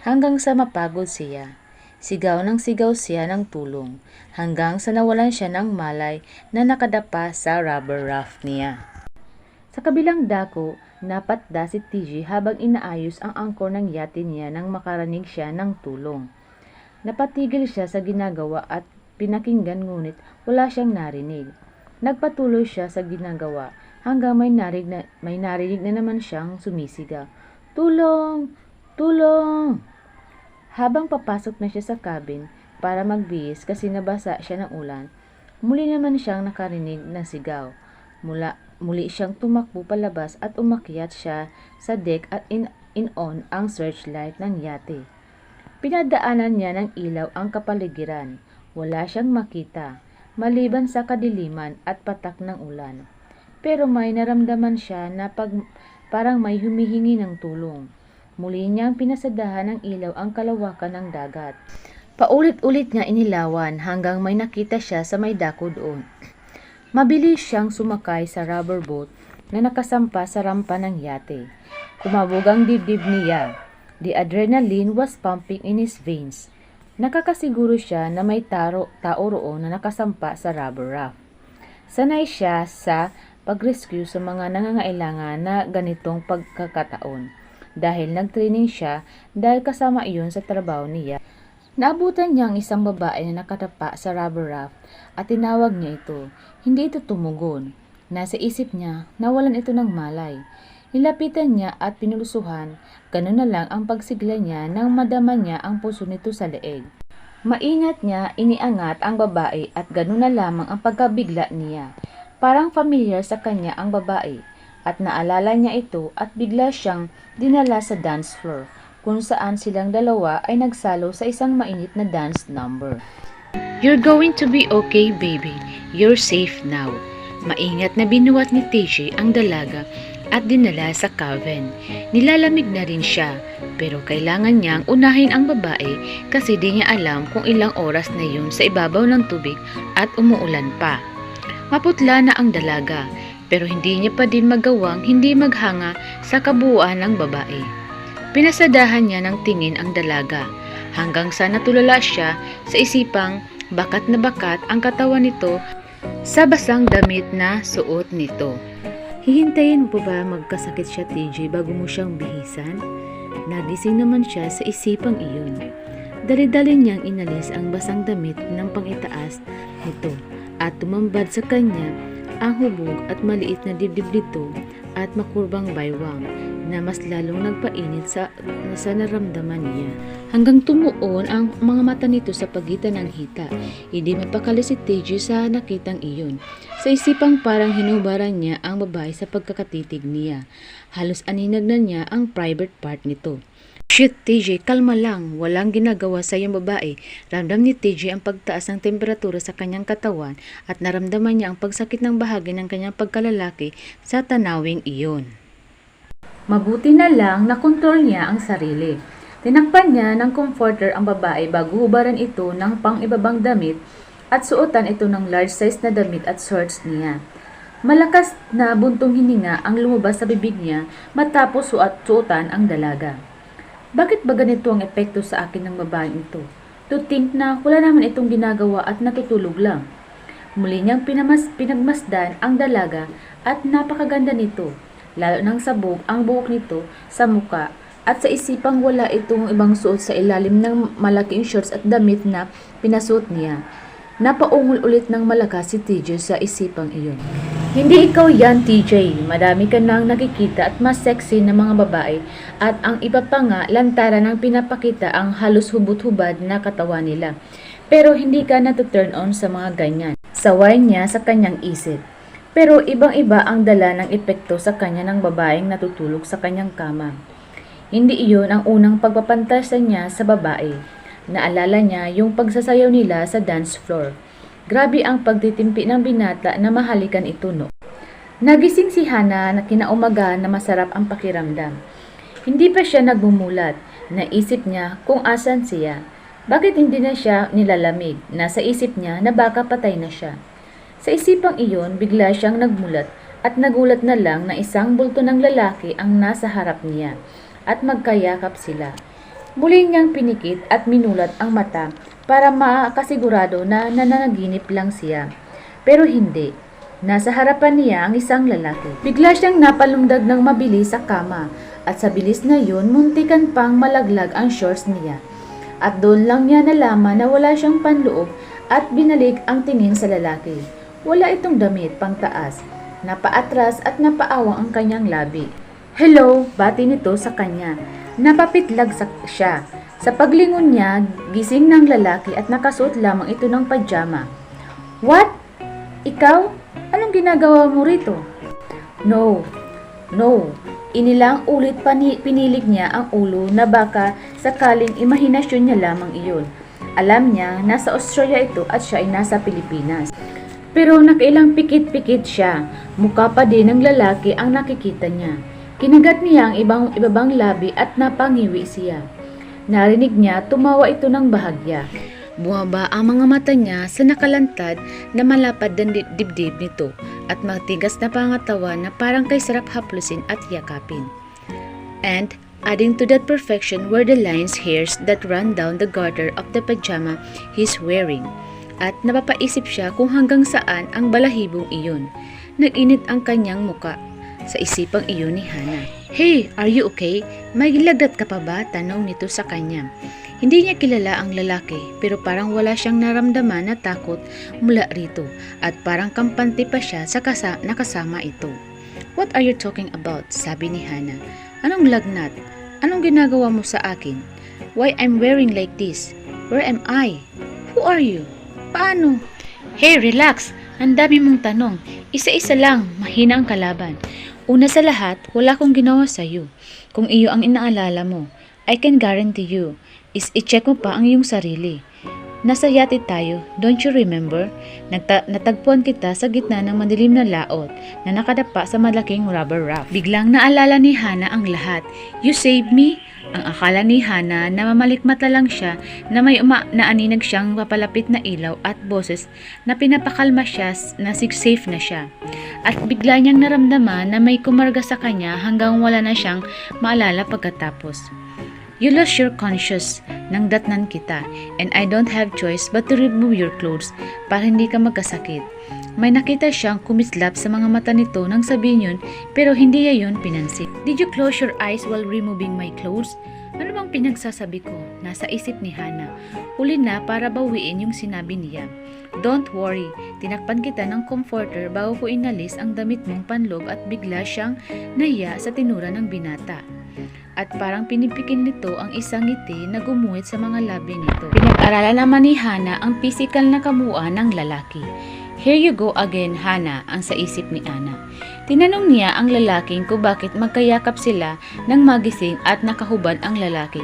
hanggang sa mapagod siya. Sigaw ng sigaw siya ng tulong hanggang sa nawalan siya ng malay na nakadapa sa rubber raft niya. Sa kabilang dako, napatda si TJ habang inaayos ang angkor ng yate niya nang makarinig siya ng tulong. Napatigil siya sa ginagawa at pinakinggan ngunit wala siyang narinig. Nagpatuloy siya sa ginagawa hanggang may narinig na naman siyang sumisigaw. Tulong! Tulong! Habang papasok na siya sa cabin para magbihis kasi nabasa siya ng ulan, muli naman siyang nakarinig ng sigaw. Muli siyang tumakbo palabas at umakyat siya sa deck at in-on ang searchlight ng yate. Pinadaanan niya ng ilaw ang kapaligiran. Wala siyang makita, maliban sa kadiliman at patak ng ulan. Pero may naramdaman siya na parang may humihingi ng tulong. Muli niyang pinasadahan ng ilaw ang kalawakan ng dagat. Paulit-ulit niya inilawan hanggang may nakita siya sa may dako doon. Mabilis siyang sumakay sa rubber boat na nakasampa sa rampa ng yate. Kumabog ang dibdib niya. The adrenaline was pumping in his veins. Nakakasiguro siya na may tao roon na nakasampa sa rubber raft. Sanay siya sa pag-rescue sa mga nangangailangan na ganitong pagkakataon. Dahil nag-training siya dahil kasama iyon sa trabaho niya. Naabutan niya ang isang babae na nakatapa sa rubber raft at tinawag niya ito. Hindi ito tumugon. Nasa isip niya, nawalan ito ng malay. Nilapitan niya at pinulusuhan, ganun na lang ang pagsigla niya nang madama niya ang puso nito sa leeg. Maingat niya iniangat ang babae at ganun na lamang ang pagkabigla niya. Parang familiar sa kanya ang babae at naalala niya ito at bigla siyang dinala sa dance floor kung saan silang dalawa ay nagsalo sa isang mainit na dance number. You're going to be okay, baby. You're safe now. Maingat na binuhat ni TJ ang dalaga at dinala sa cabin. Nilalamig na rin siya, pero kailangan niyang unahin ang babae kasi di niya alam kung ilang oras na yun sa ibabaw ng tubig at umuulan pa. Maputla na ang dalaga, pero hindi niya pa din magawang hindi maghanga sa kabuuan ng babae. Pinasadahan niya ng tingin ang dalaga hanggang sa natulala siya sa isipang bakat na bakat ang katawan nito sa basang damit na suot nito. Hihintayin mo pa ba magkasakit siya, TJ, bago mo siyang bihisan? Nagising naman siya sa isipang iyon. Dali-dali niyang inalis ang basang damit ng pangitaas nito at tumambad sa kanya ang hubog at maliit na dibdib nito at makurbang baywang na mas lalong nagpainit sa naramdaman niya. Hanggang tumuon ang mga mata nito sa pagitan ng hita. Hindi mapakali si TJ sa nakitang iyon. Sa isipang parang hinubaran niya ang babae sa pagkakatitig niya. Halos aninag na niya ang private part nito. Shit, TJ, kalma lang. Walang ginagawa sa iyong babae. Ramdam ni TJ ang pagtaas ng temperatura sa kanyang katawan at naramdaman niya ang pagsakit ng bahagi ng kanyang pagkalalaki sa tanawing iyon. Mabuti na lang nakontrol niya ang sarili. Tinakpan niya ng comforter ang babae bago hubaran ito ng pang-ibabang damit at suotan ito ng large size na damit at shorts niya. Malakas na buntong hininga ang lumabas sa bibig niya matapos suotan ang dalaga. Bakit ba ganito ang epekto sa akin ng babaeng ito? To think na wala naman itong ginagawa at natutulog lang. Muli niyang pinagmasdan ang dalaga at napakaganda nito. Lalo nang sabog ang buhok nito sa muka at sa isipang wala itong ibang suot sa ilalim ng malaking shorts at damit na pinasuot niya. Napaungol ulit ng malakas si TJ sa isipang iyon. Hindi ikaw yan, TJ. Madami ka nang nakikita at mas sexy na mga babae at ang iba pa nga lantaran ang pinapakita ang halos hubot-hubad na katawan nila. Pero hindi ka na-turn on sa mga ganyan. Saway niya sa kanyang isip. Pero ibang-iba ang dala ng epekto sa kanya ng babaeng natutulog sa kanyang kama. Hindi iyon ang unang pagpapantasan niya sa babae. Naalala niya yung pagsasayaw nila sa dance floor. Grabe ang pagtitimpi ng binata na mahalikan ito no. Nagising si Hana na kinaumaga na masarap ang pakiramdam. Hindi pa siya nagmumulat. Naisip niya kung asan siya. Bakit hindi na siya nilalamig? Nasa isip niya na baka patay na siya. Sa isipang iyon, bigla siyang nagmulat at nagulat na lang na isang bulto ng lalaki ang nasa harap niya at magkayakap sila. Muli niyang pinikit at minulat ang mata para makasigurado na nananaginip lang siya. Pero hindi. Nasa harapan niya ang isang lalaki. Bigla siyang napalundag ng mabilis sa kama at sa bilis na yun, muntikan pang malaglag ang shorts niya. At doon lang niya nalaman na wala siyang panloob at binalik ang tingin sa lalaki. Wala itong damit pang taas. Napaatras at napaawang ang kanyang labi. Hello, bati nito sa kanya. Napapitlag siya. Sa paglingon niya, gising ng lalaki at nakasuot lamang ito ng pajama. What? Ikaw? Anong ginagawa mo rito? No. Inilang ulit pinilig niya ang ulo na baka sakaling imahinasyon niya lamang iyon. Alam niya nasa Australia ito at siya ay nasa Pilipinas. Pero nakailang pikit-pikit siya. Mukha pa din ng lalaki ang nakikita niya. Kinagat niya ang ibabang labi at napangiwi siya. Narinig niya tumawa ito ng bahagya. Bumaba ang mga mata niya sa nakalantad na malapad na dibdib nito at matigas na pangatawan na parang kay sarap haplusin at yakapin. And adding to that perfection were the lines hairs that ran down the garter of the pajama he's wearing. At napapaisip siya kung hanggang saan ang balahibong iyon. Nag-init ang kanyang muka sa isipang iyon ni Hana. Hey, are you okay? May gilagdat ka pa ba? Tanong nito sa kanya. Hindi niya kilala ang lalaki pero parang wala siyang naramdaman na takot mula rito at parang kampante pa siya sa nakasama ito. What are you talking about? Sabi ni Hana. Anong lagnat? Anong ginagawa mo sa akin? Why I'm wearing like this? Where am I? Who are you? Paano? Hey, relax! Ang dami mong tanong. Isa-isa lang, mahina ang kalaban. Una sa lahat, wala akong ginawa sa'yo. Kung iyo ang inaalala mo, I can guarantee you, i-check mo pa ang iyong sarili. Nasa yate tayo, don't you remember? Natagpuan kita sa gitna ng madilim na laot na nakadapa sa malaking rubber raft. Biglang naalala ni Hana ang lahat. You saved me? Ang akala ni Hana na mamalikmata lang siya na may naaninag siyang papalapit na ilaw at boses na pinapakalma siya na safe na siya. At bigla niyang naramdaman na may kumarga sa kanya hanggang wala na siyang maalala pagkatapos. You lost your conscious nang datnan kita and I don't have choice but to remove your clothes para hindi ka magkasakit. May nakita siyang kumislap sa mga mata nito nang sabihin yun pero hindi niya yun pinansin. Did you close your eyes while removing my clothes? Ano bang pinagsasabi ko? Nasa isip ni Hana. Huli na para bawiin yung sinabi niya. Don't worry, tinakpan kita ng comforter bago ko inalis ang damit mong panloob at bigla siyang nahiya sa tinura ng binata. At parang pinipikin nito ang isang ngiti na gumuhit sa mga labi nito. Pinag-aralan naman ni Hana ang physical na kamuuan ng lalaki. Here you go again, Hana, ang sa isip ni Ana. Tinanong niya ang lalaking kung bakit magkayakap sila nang magising at nakahubad ang lalaki.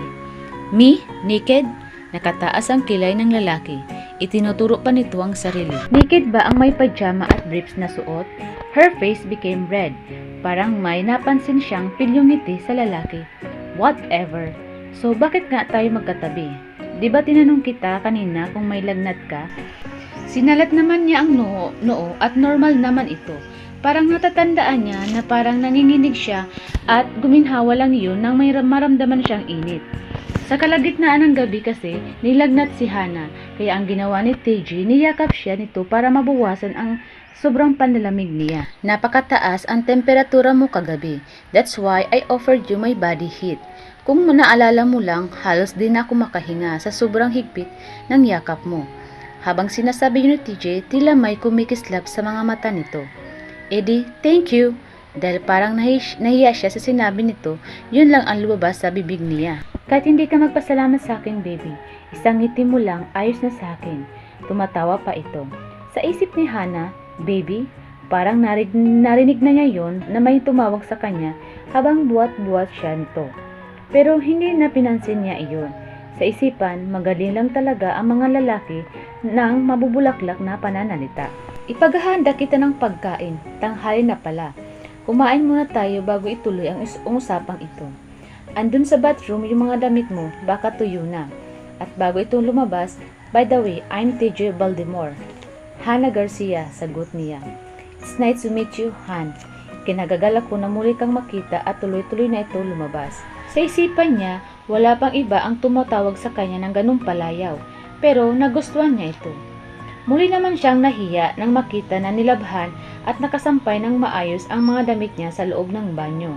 Me? Naked? Nakataas ang kilay ng lalaki. Itinuturo pa nito ang sarili. Naked ba ang may pajama at briefs na suot? Her face became red. Parang may napansin siyang pilyong ngiti sa lalaki. Whatever. So bakit nga tayo magkatabi? Di ba tinanong kita kanina kung may lagnat ka? Sinalat naman niya ang noo at normal naman ito. Parang natatandaan niya na parang nanginginig siya at guminhawa lang yun nang may maramdaman siyang init. Sa kalagitnaan ng gabi kasi, nilagnat si Hana, kaya ang ginawa ni TJ, niyakap siya nito para mabawasan ang sobrang panlalamig niya. Napakataas ang temperatura mo kagabi. That's why I offered you my body heat. Kung naalala mo lang, halos din ako makahinga sa sobrang higpit ng yakap mo. Habang sinasabi ni TJ, tila may kumikislap sa mga mata nito. Eddie, thank you. Dahil parang nahiya siya sa sinabi nito, yun lang ang lumabas sa bibig niya. Kahit hindi ka magpasalamat sa akin, baby. Isang ngiti mo lang, ayos na sa akin. Tumatawa pa ito. Sa isip ni Hana, baby, parang narinig na niya yon na may tumawag sa kanya habang buwat-buwat siya nito. Pero hindi na pinansin niya iyon. Sa isipan, magaling lang talaga ang mga lalaki ng mabubulaklak na pananalita. Ipaghahanda kita ng pagkain, tanghali na pala. Kumain muna tayo bago ituloy ang usapang ito. Andun sa bathroom yung mga damit mo, baka tuyo na. At bago ito lumabas, by the way, I'm TJ Baltimore. Hana Garcia, sagot niya. It's nice to meet you, Han. Kinagagalak ko na muli kang makita at tuloy-tuloy na ito lumabas. Sa isipan niya, wala pang iba ang tumatawag sa kanya ng ganung palayaw, pero nagustuhan niya ito. Muli naman siyang nahiya nang makita na nilabhan at nakasampay ng maayos ang mga damit niya sa loob ng banyo.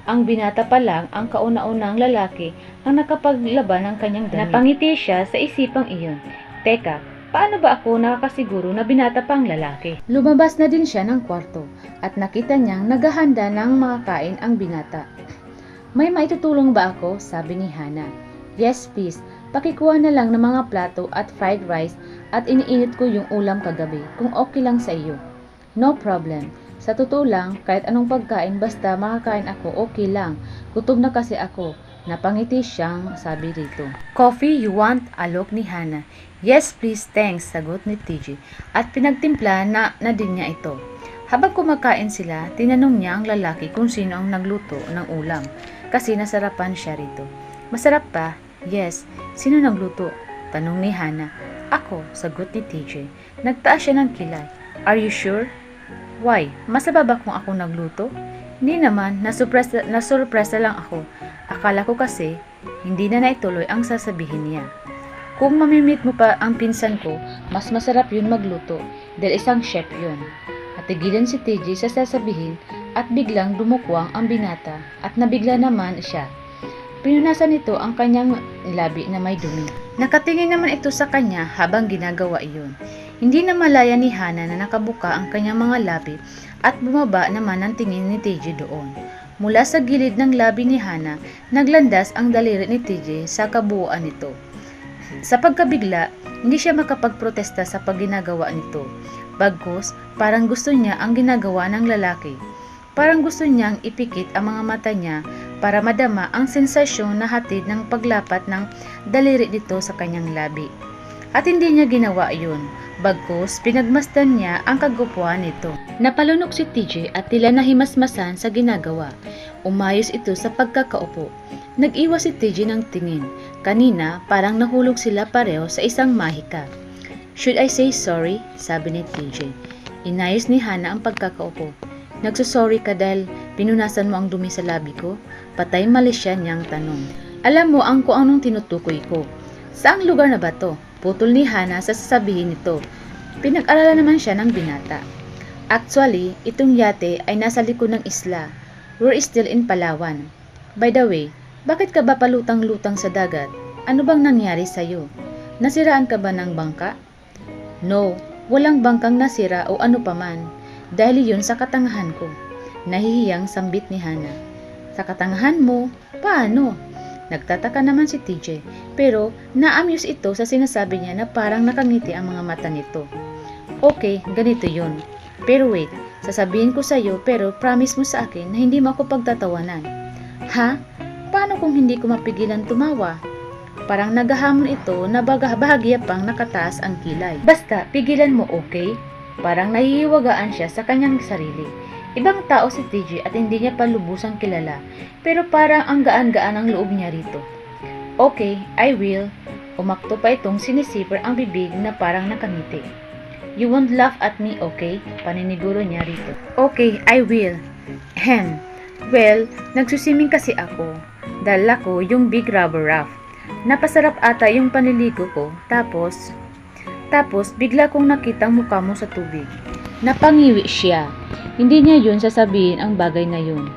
Ang binata pa lang ang kauna-unang lalaki ang nakapaglaban ng kanyang damit. Napangiti siya sa isipang iyon. Teka, paano ba ako nakakasiguro na binata pang lalaki? Lumabas na din siya ng kwarto at nakita niyang naghahanda ng mga kain ang binata. May maitutulong ba ako? Sabi ni Hana. Yes please, pakikuha na lang ng mga plato at fried rice at iniinit ko yung ulam kagabi kung okay lang sa iyo. No problem. Sa totoo lang, kahit anong pagkain basta makakain ako okay lang. Gutom na kasi ako. Napangiti siyang sabi rito. Coffee you want? Alok ni Hana. Yes please, thanks, sagot ni TJ. At pinagtimpla na din niya ito. Habang kumakain sila, tinanong niya ang lalaki kung sino ang nagluto ng ulam. Kasi nasarapan siya rito. Masarap pa? Yes. Sino nagluto? Tanong ni Hana. Ako, sagot ni TJ. Nagtaas siya ng kilay. Are you sure? Why? Masaba ba kung ako nagluto? Hindi naman, nasurpresa lang ako. Akala ko kasi, hindi na naituloy ang sasabihin niya. Kung mamimit mo pa ang pinsan ko, mas masarap yun magluto dahil isang chef yun. At tigilan si TJ sa sasabihin at biglang dumukwang ang binata at nabigla naman siya. Pinunasan nito ang kanyang labi na may dumi. Nakatingin naman ito sa kanya habang ginagawa iyon. Hindi na malaya ni Hana na nakabuka ang kanyang mga labi at bumaba naman ang tingin ni TJ doon. Mula sa gilid ng labi ni Hana, naglandas ang daliri ni TJ sa kabuuan nito. Sa pagkabigla, hindi siya makapagprotesta sa pagginagawa nito. Bagkus, parang gusto niya ang ginagawa ng lalaki. Parang gusto niyang ipikit ang mga mata niya para madama ang sensasyon na hatid ng paglapat ng daliri nito sa kanyang labi. At hindi niya ginawa yun. Bagkus, pinagmasdan niya ang kagupuan nito. Napalunok si TJ at tila nahimasmasan sa ginagawa. Umayos ito sa pagkakaupo. Nag-iwas si TJ ng tingin. Kanina, parang nahulog sila pareho sa isang mahika. Should I say sorry? Sabi ni TJ. Inayos ni Hana ang pagkakaupo. Nagsusorry ka dahil pinunasan mo ang dumi sa labi ko? Patay mali siya niyang tanong. Alam mo ang kung anong tinutukoy ko. Saang lugar na ba to? Putol ni Hana sa sasabihin nito. Pinag-aralan naman siya ng binata. Actually, itong yate ay nasa likod ng isla. We're still in Palawan. By the way, bakit ka ba palutang-lutang sa dagat? Ano bang nangyari sa'yo? Nasiraan ka ba ng bangka? No, walang bangkang nasira o ano paman. Dahil yun sa katangahan ko. Nahihiyang sambit ni Hana. Sa katangahan mo? Paano? Nagtataka naman si TJ, pero na-amuse ito sa sinasabi niya na parang nakangiti ang mga mata nito. Okay, ganito yun. Pero wait, sasabihin ko sa iyo pero promise mo sa akin na hindi mo ako pagtatawanan. Ha? Paano kung hindi ko mapigilan tumawa? Parang naghahamon ito na bahagya pang nakataas ang kilay. Basta, pigilan mo, okay? Parang nahihiwagaan siya sa kanyang sarili. Ibang tao si TJ at hindi niya pa lubusang kilala, pero parang ang gaan-gaan ang loob niya rito. Okay, I will. Umakto pa itong sinisipper ang bibig na parang nakangiti. You won't laugh at me, okay? Paniniguro niya rito. Okay, I will. Well, nagsusiming kasi ako. Dala ko yung big rubber raft. Napasarap ata yung panliligo ko, tapos bigla kong nakitang mukha mo sa tubig. Napangiwi siya. Hindi niya yun sasabihin ang bagay na yun.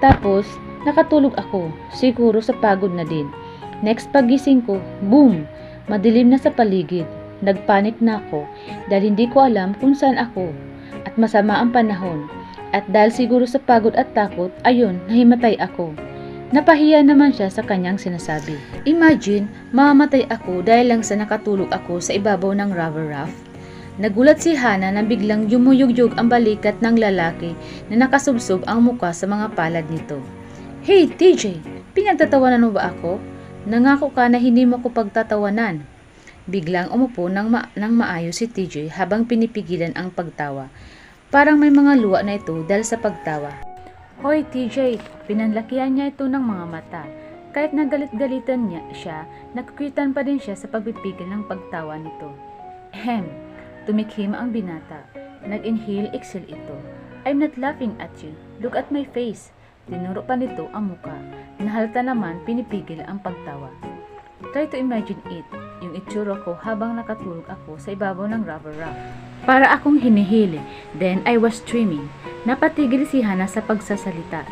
Tapos, nakatulog ako. Siguro sa pagod na din. Next pagising ko, boom! Madilim na sa paligid. Nagpanik na ako dahil hindi ko alam kung saan ako. At masama ang panahon. At dahil siguro sa pagod at takot, ayun, nahimatay ako. Napahiya naman siya sa kanyang sinasabi. Imagine, mamamatay ako dahil lang sa nakatulog ako sa ibabaw ng rubber raft. Nagulat si Hana na biglang yumuyugyug ang balikat ng lalaki na nakasubsob ang muka sa mga palad nito. Hey TJ, pinagtatawanan mo ba ako? Nangako ka na hindi mo ko pagtatawanan. Biglang umupo ng maayos si TJ habang pinipigilan ang pagtawa. Parang may mga luha na ito dahil sa pagtawa. Hoy TJ, pinanlakihan niya ito ng mga mata. Kahit nagalit-galitan niya siya, nakukitan pa din siya sa pagpipigil ng pagtawa nito. Tumikhim ang binata. Nag-inhale, exhale ito. I'm not laughing at you. Look at my face. Tinuro pa nito ang muka. Nahalata naman, pinipigil ang pagtawa. Try to imagine it. Yung itsura ko habang nakatulog ako sa ibabaw ng rubber raft. Para akong hinihili. Then I was dreaming. Napatigil si Hana sa pagsasalita.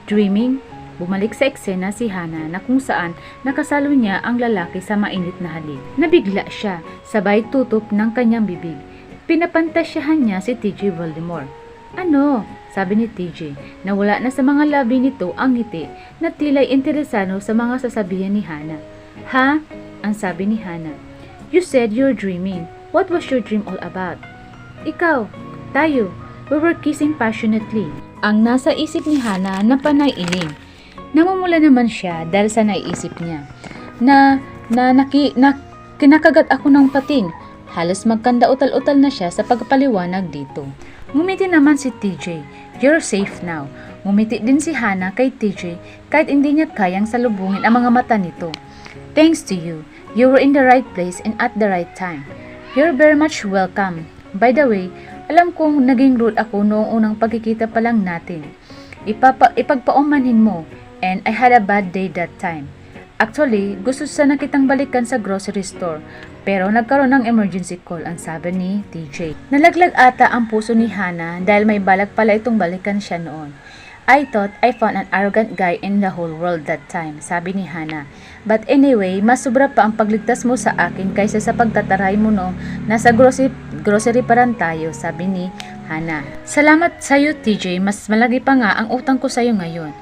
Dreaming? Bumalik sa eksena si Hana na kung saan nakasalo niya ang lalaki sa mainit na halik. Nabigla siya, sabay tutup ng kanyang bibig. Pinapantasyahan niya si TJ Voldemort. Ano? Sabi ni TJ, na wala na sa mga labi nito ang ngiti na tila'y interesado sa mga sasabihin ni Hana. Ha? Ang sabi ni Hana. You said you're dreaming. What was your dream all about? Ikaw, tayo, we were kissing passionately. Ang nasa isip ni Hana na panay iling. Namumula naman siya dahil sa naiisip niya na kinakagat ako ng pating. Halos magkanda utal-utal na siya sa pagpaliwanag dito. Ngumiti naman si TJ. You're safe now. Ngumiti din si Hana kay TJ kahit hindi niya kayang salubungin ang mga mata nito. Thanks to you. You were in the right place and at the right time. You're very much welcome. By the way, alam kong naging rude ako noong unang pagkikita pa lang natin. Ipagpaumanhin mo. And I had a bad day that time. Actually, gusto sana kitang balikan sa grocery store. Pero nagkaroon ng emergency call, ang sabi ni TJ. Nalaglag ata ang puso ni Hana dahil may balak pala itong balikan siya noon. I thought I found an arrogant guy in the whole world that time, sabi ni Hana. But anyway, mas sobra pa ang pagligtas mo sa akin kaysa sa pagtataray mo noong nasa grocery pa rin tayo, sabi ni Hana. Salamat sa'yo TJ, mas malaki pa nga ang utang ko sa'yo ngayon.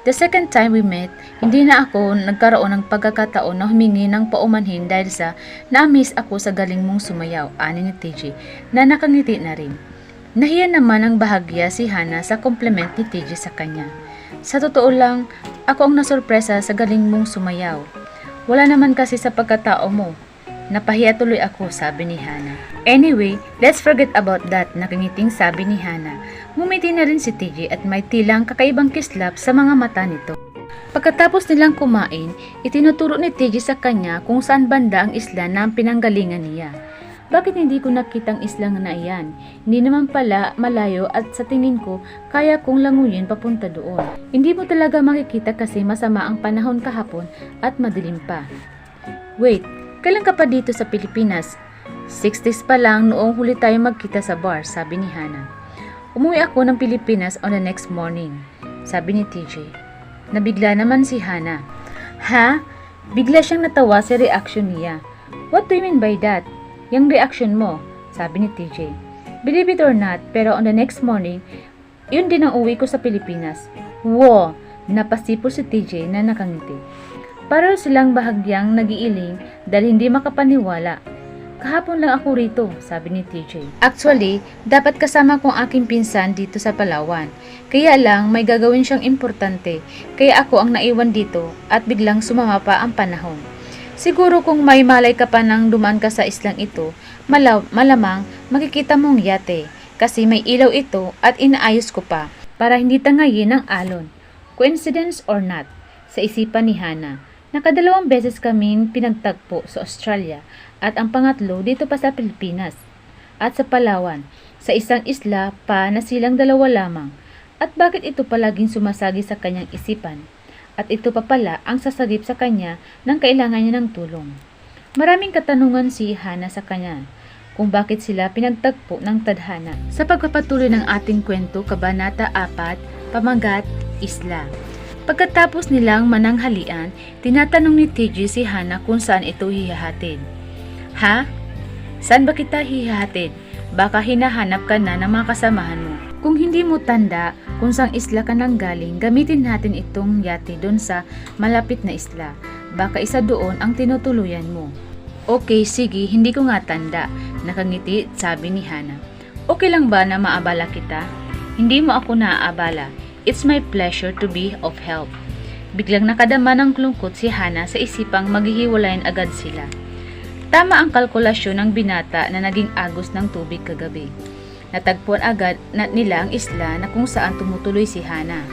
The second time we met, hindi na ako nagkaroon ng pagkakataon na humingi ng paumanhin dahil sa na-miss ako sa galing mong sumayaw, ani ni TJ, na nakangiti na rin. Nahiya naman ang bahagya si Hana sa compliment ni TJ sa kanya. Sa totoo lang, ako ang nasurpresa sa galing mong sumayaw. Wala naman kasi sa pagkatao mo. Napahiya tuloy ako, sabi ni Hana. Anyway, let's forget about that, nakangiting sabi ni Hana. Ngumiti na rin si TJ at may tilang kakaibang kislap sa mga mata nito. Pagkatapos nilang kumain, itinuturo ni TJ sa kanya kung saan banda ang isla na ang pinanggalingan niya. Bakit hindi ko nakitang isla na iyan? Hindi naman pala malayo at sa tingin ko, kaya kong languyin papunta doon. Hindi mo talaga makikita kasi masama ang panahon kahapon at madilim pa. Wait, kailan ka pa dito sa Pilipinas? 60s pa lang noong huli tayo magkita sa bar, sabi ni Hana. Umuwi ako ng Pilipinas on the next morning, sabi ni TJ. Nabigla naman si Hana. Ha? Bigla siyang natawa sa reaction niya. What do you mean by that? Yung reaction mo, sabi ni TJ. Believe it or not, pero on the next morning, yun din ang uwi ko sa Pilipinas. Wow! Napasipo si TJ na nakangiti. Pareho silang bahagyang nagiiling dahil hindi makapaniwala. Kahapon lang ako rito, sabi ni TJ. Actually, dapat kasama ko ang aking pinsan dito sa Palawan. Kaya lang may gagawin siyang importante, kaya ako ang naiwan dito at biglang sumama pa ang panahon. Siguro kung may malay ka pa nang dumaan ka sa islang ito, malamang makikita mong yate kasi may ilaw ito at inaayos ko pa para hindi tangayin ng alon. Coincidence or not, sa isipan ni Hana. Nakadalawang beses kaming pinagtagpo sa Australia at ang pangatlo dito pa sa Pilipinas at sa Palawan, sa isang isla pa na silang dalawa lamang. At bakit ito palaging sumasagi sa kanyang isipan? At ito pa pala ang sasagip sa kanya nang kailangan niya ng tulong. Maraming katanungan si Hana sa kanya kung bakit sila pinagtagpo ng tadhana. Sa pagpapatuloy ng ating kwento, Kabanata 4, Pamagat, Isla. Pagkatapos nilang mananghalian, tinatanong ni TJ si Hana kung saan ito hihahatid. Ha? Saan ba kita hihahatid? Baka hinahanap ka na ng mga kasamahan mo. Kung hindi mo tanda kung saan isla ka nang galing, gamitin natin itong yate doon sa malapit na isla. Baka isa doon ang tinutuluyan mo. Okay, sige, hindi ko nga tanda. Nakangiti, sabi ni Hana. Okay lang ba na maabala kita? Hindi mo ako naaabala. It's my pleasure to be of help. Biglang nakadama ng lungkot si Hana sa isipang maghihiwalayan agad sila. Tama ang kalkulasyon ng binata na naging agos ng tubig kagabi. Natagpuan agad nila ang isla na kung saan tumutuloy si Hana.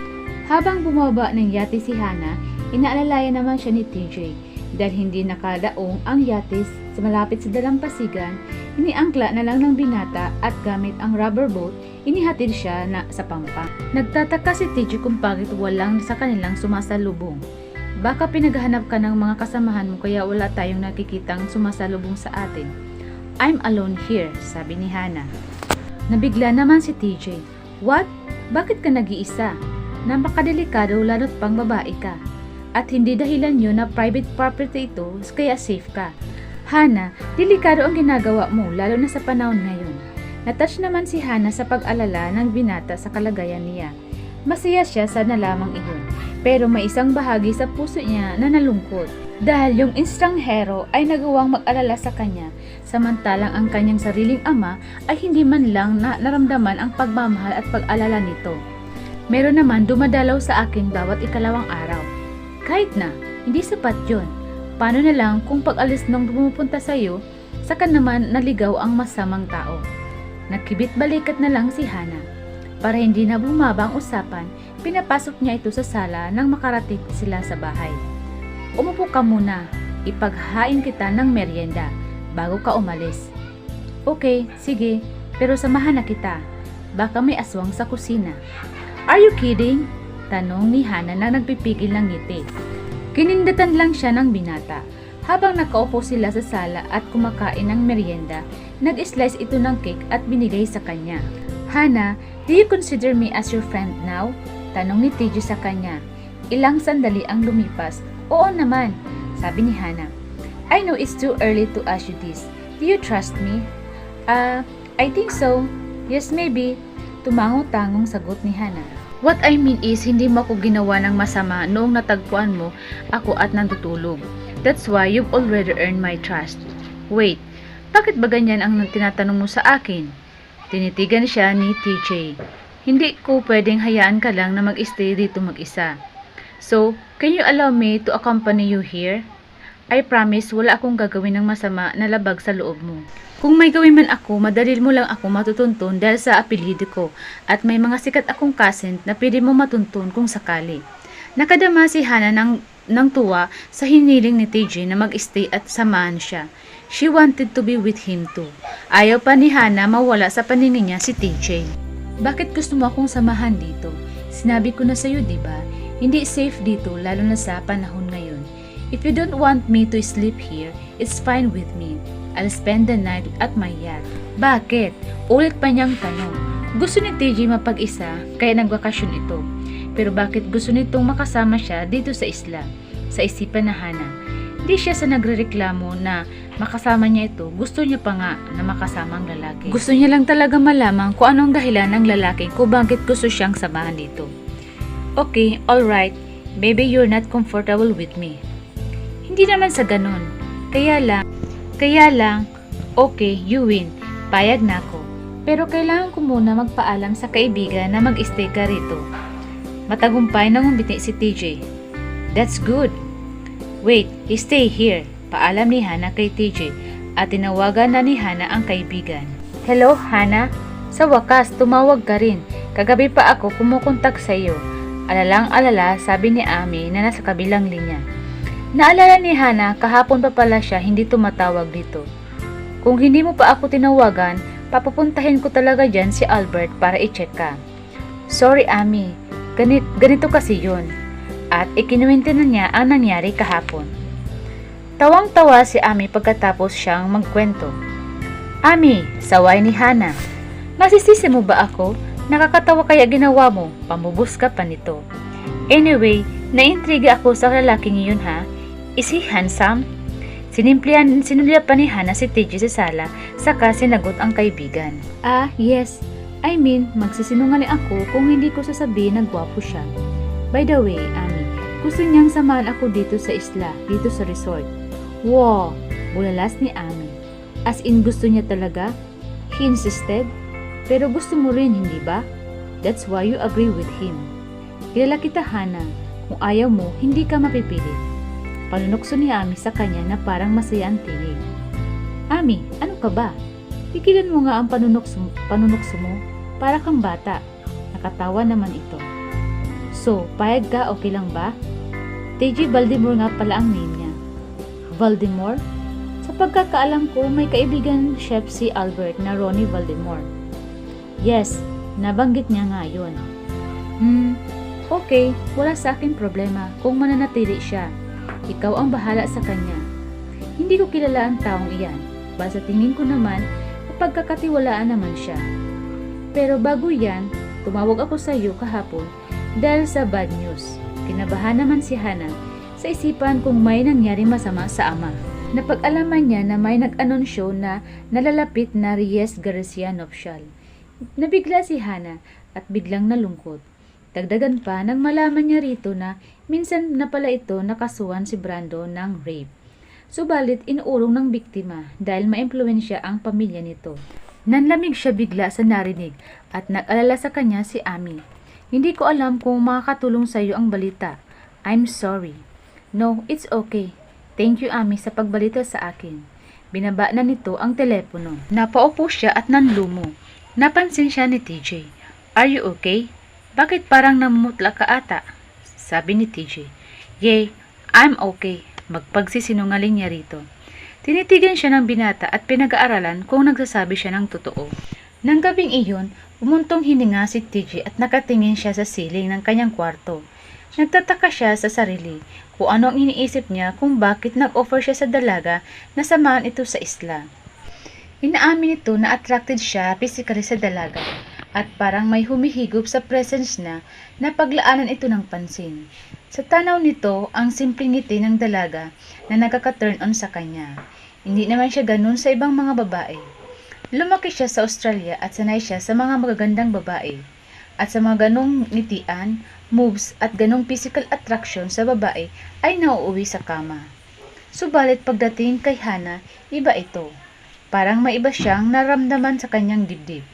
Habang bumaba ng yate si Hana, inaalalayan naman siya ni TJ. Dahil hindi nakadaong ang yates sa malapit sa dalampasigan, iniangkla na lang ng binata at gamit ang rubber boat, inihatid siya sa pampang. Nagtataka si TJ kung bakit walang sa kanilang sumasalubong. Baka pinaghahanap ka ng mga kasamahan mo kaya wala tayong nakikitang sumasalubong sa atin. I'm alone here, sabi ni Hana. Nabigla naman si TJ. What? Bakit ka nag-iisa? Napakadelikado lalo't pang babae ka. At hindi dahilan yun na private property ito kaya safe ka. Hana, delikado ang ginagawa mo lalo na sa panahon ngayon. Natouch naman si Hana sa pag-alala ng binata sa kalagayan niya. Masaya siya sa nalamang iyon. Pero may isang bahagi sa puso niya na nalungkot. Dahil yung estranghero ay nagawang mag-alala sa kanya, samantalang ang kanyang sariling ama ay hindi man lang naramdaman ang pagmamahal at pag-alala nito. Meron naman dumadalaw sa akin bawat ikalawang araw. Kahit na, hindi sapat yun. Paano na lang kung pag-alis nung pumupunta sa'yo, saka naman naligaw ang masamang tao. Nagkibit balikat na lang si Hana. Para hindi na bumaba ang usapan, pinapasok niya ito sa sala nang makarating sila sa bahay. Umupo ka muna, ipaghain kita ng merienda bago ka umalis. Okay, sige, pero samahan na kita. Baka may aswang sa kusina. Are you kidding? Tanong ni Hana na nagpipigil ng ngiti. Kinindatan lang siya ng binata. Habang nakaupo sila sa sala at kumakain ng merienda, nag-slice ito ng cake at binigay sa kanya. Hana, do you consider me as your friend now? Tanong ni TJ sa kanya. Ilang sandali ang lumipas. Oo naman, sabi ni Hana. I know it's too early to ask you this. Do you trust me? I think so. Yes, maybe. Tumango-tangong sagot ni Hana. What I mean is, hindi mo ako ginawa ng masama noong natagpuan mo ako at nandutulog. That's why you've already earned my trust. Wait, bakit ba ganyan ang tinatanong mo sa akin? Tinitigan siya ni TJ. Hindi ko pwedeng hayaan ka lang na mag-stay dito mag-isa. So, can you allow me to accompany you here? I promise wala akong gagawin ng masama na labag sa loob mo. Kung may gawin man ako, madalil mo lang ako matutuntun dahil sa apelyido ko at may mga sikat akong cousin na pwede mo matuntun kung sakali. Nakadama si Hana ng tuwa sa hiniling ni TJ na mag-stay at samahan siya. She wanted to be with him too. Ayaw pa ni Hana mawala sa paningin niya si TJ. Bakit gusto mo akong samahan dito? Sinabi ko na sa'yo, diba? Hindi safe dito lalo na sa panahon ngayon. If you don't want me to sleep here, it's fine with me. I'll spend the night at my yacht. Bakit? Ulit pa niyang tanong. Gusto ni TJ mapag-isa kaya nagbakasyon ito. Pero bakit gusto nitong makasama siya dito sa isla? Sa isipan na Hana. Hindi siya sa nagrereklamo na makasama niya ito. Gusto niya pa nga na makasama ang lalaki. Gusto niya lang talaga malaman kung anong dahilan ng lalaki kung bakit gusto siyang samahan dito. Okay, alright. Maybe you're not comfortable with me. Hindi naman sa ganun. Kaya lang, okay, you win. Payag na ako. Pero kailangan ko muna magpaalam sa kaibigan na mag-stay ka rito. Matagumpay nang umbiti si TJ. That's good. Wait, stay here. Paalam ni Hana kay TJ at tinawagan na ni Hana ang kaibigan. Hello, Hana? Sa wakas, tumawag ka rin. Kagabi pa ako kumukontak sa iyo. Alalang-alala, sabi ni Ami na nasa kabilang linya. Naalala ni Hana, kahapon pa pala siya hindi tumatawag dito. Kung hindi mo pa ako tinawagan, papupuntahin ko talaga dyan si Albert para i-check ka. Sorry, Ami. Ganito kasi yun. At ikinuwento na niya ang nangyari kahapon. Tawang-tawa si Ami pagkatapos siyang magkwento. Ami, saway ni Hana. Masisisi mo ba ako? Nakakatawa kaya ginawa mo, pamubos ka pa nito. Anyway, naintriga ako sa lalaking iyon ha. Is he handsome? Sinulya pa ni Hana si TJ sa sala, saka sinagot ang kaibigan. Yes. I mean, magsisinungaling ako kung hindi ko sasabihin na gwapo siya. By the way, Ami, gusto niyang samahan ako dito sa isla, dito sa resort. Wow! Bulalas ni Ami. As in gusto niya talaga? He insisted? Pero gusto mo rin, hindi ba? That's why you agree with him. Kilala kita, Hana. Kung ayaw mo, hindi ka mapipili. Panunokso ni Ami sa kanya na parang masaya ang tingin. Ami, ano ka ba? Pigilan mo nga ang panunokso mo. Para kang bata. Nakatawa naman ito. So, payag ka, okay lang ba? TJ Valdemar nga pala ang name niya. Valdemar? Sa pagkakaalam ko, may kaibigan chef si Albert na Ronnie Valdemar. Yes, nabanggit niya nga yun. Okay, wala sa akin problema kung mananatili siya. Ikaw ang bahala sa kanya. Hindi ko kilala ang taong iyan. ba sa tingin ko naman, pagkakatiwalaan naman siya. Pero bago yan, tumawag ako sa iyo kahapon dahil sa bad news. Kinabahan naman si Hana sa isipan kung may nangyari masama sa ama. Napag-alaman niya na may nag-anunsyo na nalalapit na Reyes Garcia nuptial. Nabigla si Hana at biglang nalungkot. Dagdagan pa nang malaman niya rito na minsan na pala ito nakasuhan si Brando ng rape. Subalit inuurong ng biktima dahil maimpluwensya ang pamilya nito. Nanlamig siya bigla sa narinig at nag-alala sa kanya si Ami. Hindi ko alam kung makakatulong sa iyo ang balita. I'm sorry. No, it's okay. Thank you Ami sa pagbalita sa akin. Binaba na nito ang telepono. Napaupo siya at nanlumo. Napansin siya ni TJ. Are you okay? Bakit parang namumutla ka ata? Sabi ni TJ. Yay, I'm okay. Magpagsisinungaling niya rito. Tinitigan siya ng binata at pinag-aaralan kung nagsasabi siya ng totoo. Nang gabing iyon, bumuntong hininga si TJ at nakatingin siya sa siling ng kanyang kwarto. Nagtataka siya sa sarili kung ano ang iniisip niya kung bakit nag-offer siya sa dalaga na samahan ito sa isla. Inaamin nito na attracted siya physically sa dalaga at parang may humihigop sa presence na paglaanan ito ng pansin. Sa tanaw nito, ang simpleng ngiti ng dalaga na nagkaka-turn on sa kanya. Hindi naman siya ganun sa ibang mga babae. Lumaki siya sa Australia at sanay siya sa mga magagandang babae. At sa mga ganong ngitian, moves at ganong physical attraction sa babae ay nauuwi sa kama. Subalit pagdating kay Hana, iba ito. Parang may iba siyang naramdaman sa kanyang dibdib.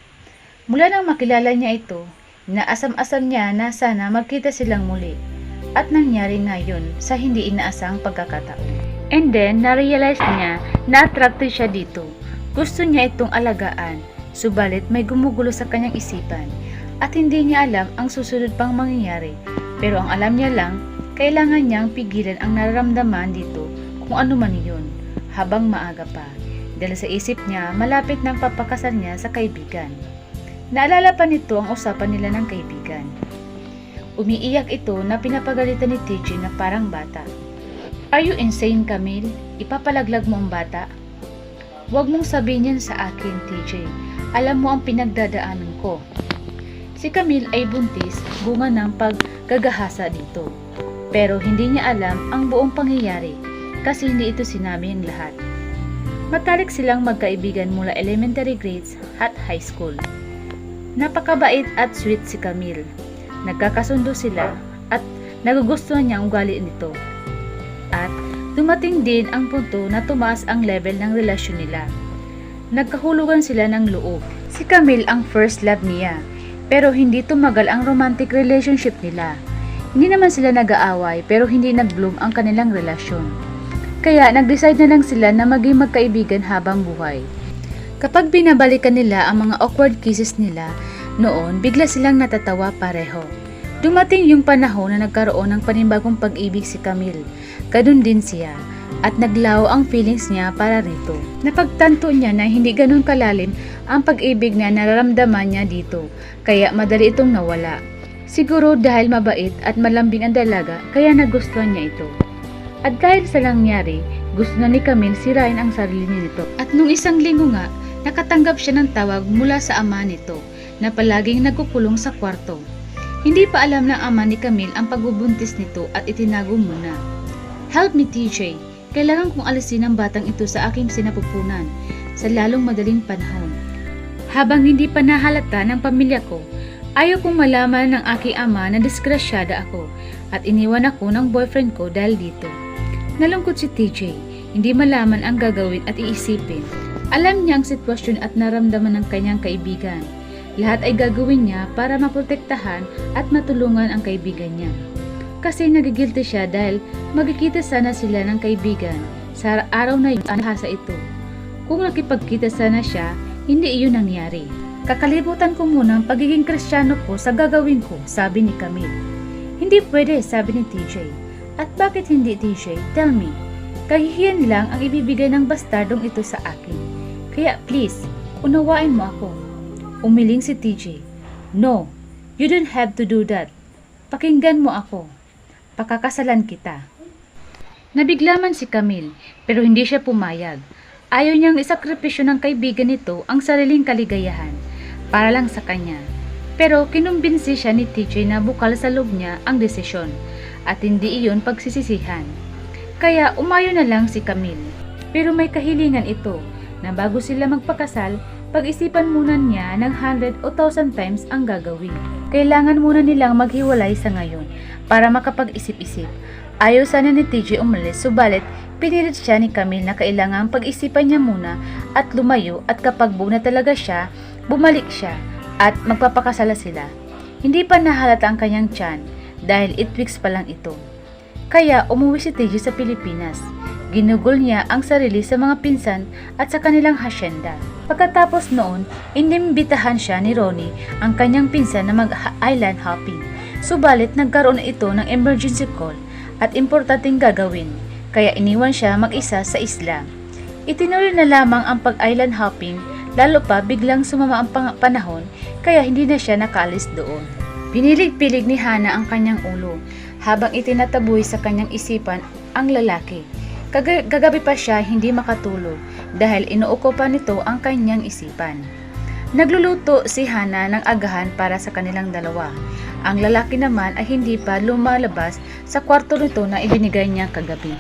Mula nang makilala niya ito, naasam-asam niya na sana magkita silang muli. At nangyari ngayon sa hindi inaasang pagkakataon. And then, na-realize niya na attracted siya dito. Gusto niya itong alagaan, subalit may gumugulo sa kanyang isipan. At hindi niya alam ang susunod pang mangyayari. Pero ang alam niya lang, kailangan niyang pigilan ang nararamdaman dito kung ano man iyon, habang maaga pa. Dahil sa isip niya, malapit ng papakasal niya sa kaibigan. Naalala pa nito ang usapan nila ng kaibigan. Umiiyak ito na pinapagalitan ni TJ na parang bata. Are you insane, Camille? Ipapalaglag mo ang bata? Huwag mong sabihin yan sa akin, TJ. Alam mo ang pinagdadaanan ko. Si Camille ay buntis, bunga ng paggagahasa dito. Pero hindi niya alam ang buong pangyayari kasi hindi ito sinabi ang lahat. Matalik silang magkaibigan mula elementary grades at high school. Napakabait at sweet si Camille. Nagkakasundo sila at nagugustuhan niya ang ugali nito. At dumating din ang punto na tumaas ang level ng relasyon nila. Nagkahulugan sila ng loob. Si Camille ang first love niya, pero hindi tumagal ang romantic relationship nila. Hindi naman sila nag-aaway pero hindi nag-bloom ang kanilang relasyon. Kaya nag-decide na lang sila na maging magkaibigan habang buhay. Kapag binabalikan nila ang mga awkward kisses nila, noon, bigla silang natatawa pareho. Dumating yung panahon na nagkaroon ng panibagong pag-ibig si Camille. Ganun din siya. At naglaho ang feelings niya para rito. Napagtanto niya na hindi ganun kalalim ang pag-ibig na nararamdaman niya dito. Kaya madali itong nawala. Siguro dahil mabait at malambing ang dalaga, kaya nagustuhan niya ito. At dahil sa nangyari, gusto na ni Camille sirain ang sarili nito. At nung isang linggo nga, nakatanggap siya ng tawag mula sa ama nito na palaging nagkukulong sa kwarto. Hindi pa alam ng ama ni Camille ang pagbubuntis nito at itinago muna. Help me TJ, kailangan kong alisin ang batang ito sa aking sinapupunan sa lalong madaling panahon. Habang hindi pa nahalata ng pamilya ko, ayaw kong malaman ng aking ama na disgrasyada ako at iniwan ako ng boyfriend ko dahil dito. Nalungkot si TJ, hindi malaman ang gagawin at iisipin. Alam niya ang sitwasyon at naramdaman ng kanyang kaibigan. Lahat ay gagawin niya para maprotektahan at matulungan ang kaibigan niya. Kasi nagigilty siya dahil magkikita sana sila ng kaibigan sa araw na yun ang hasa ito. Kung nakipagkita sana siya, hindi iyon nangyari. Kakalibutan ko muna ang pagiging Kristiyano ko sa gagawin ko, sabi ni Camille. Hindi pwede, sabi ni TJ. At bakit hindi TJ? Tell me. Kahihiyan lang ang ibibigay ng bastardong ito sa akin. Kaya please, unawain mo ako. Umiling si TJ. No, you don't have to do that. Pakinggan mo ako. Pakakasalan kita. Nabigla man si Camille, pero hindi siya pumayag. Ayaw niyang isakripisyo ng kaibigan nito ang sariling kaligayahan para lang sa kanya. Pero kinumbinsi siya ni TJ na bukal sa loob niya ang desisyon at hindi iyon pagsisisihan. Kaya umayo na lang si Camille. Pero may kahilingan ito na bago sila magpakasal, pag-isipan muna niya ng 100 o 1,000 times ang gagawin. Kailangan muna nilang maghiwalay sa ngayon para makapag-isip-isip. Ayaw sana ni TJ umalis, subalit pinilit siya ni Camille na kailangan pag-isipan niya muna at lumayo, at kapag buo na talaga siya, bumalik siya at magpapakasala sila. Hindi pa nahalata ang kanyang tiyan dahil 8 weeks pa lang ito. Kaya umuwi si TJ sa Pilipinas. Ginugol niya ang sarili sa mga pinsan at sa kanilang hasyenda. Pagkatapos noon, inimbitahan siya ni Ronnie, ang kanyang pinsan, na mag-island hopping. Subalit nagkaroon ito ng emergency call at importanteng gagawin, kaya iniwan siya mag-isa sa isla. Itinuloy na lamang ang pag-island hopping, lalo pa biglang sumama ang panahon, kaya hindi na siya nakaalis doon. Pinilig-pilig ni Hana ang kanyang ulo habang itinataboy sa kanyang isipan ang lalaki. Gagabi pa siya hindi makatulog dahil inuukupan nito ang kanyang isipan. Nagluluto si Hana ng agahan para sa kanilang dalawa. Ang lalaki naman ay hindi pa lumalabas sa kwarto nito na ibinigay niya kagabi.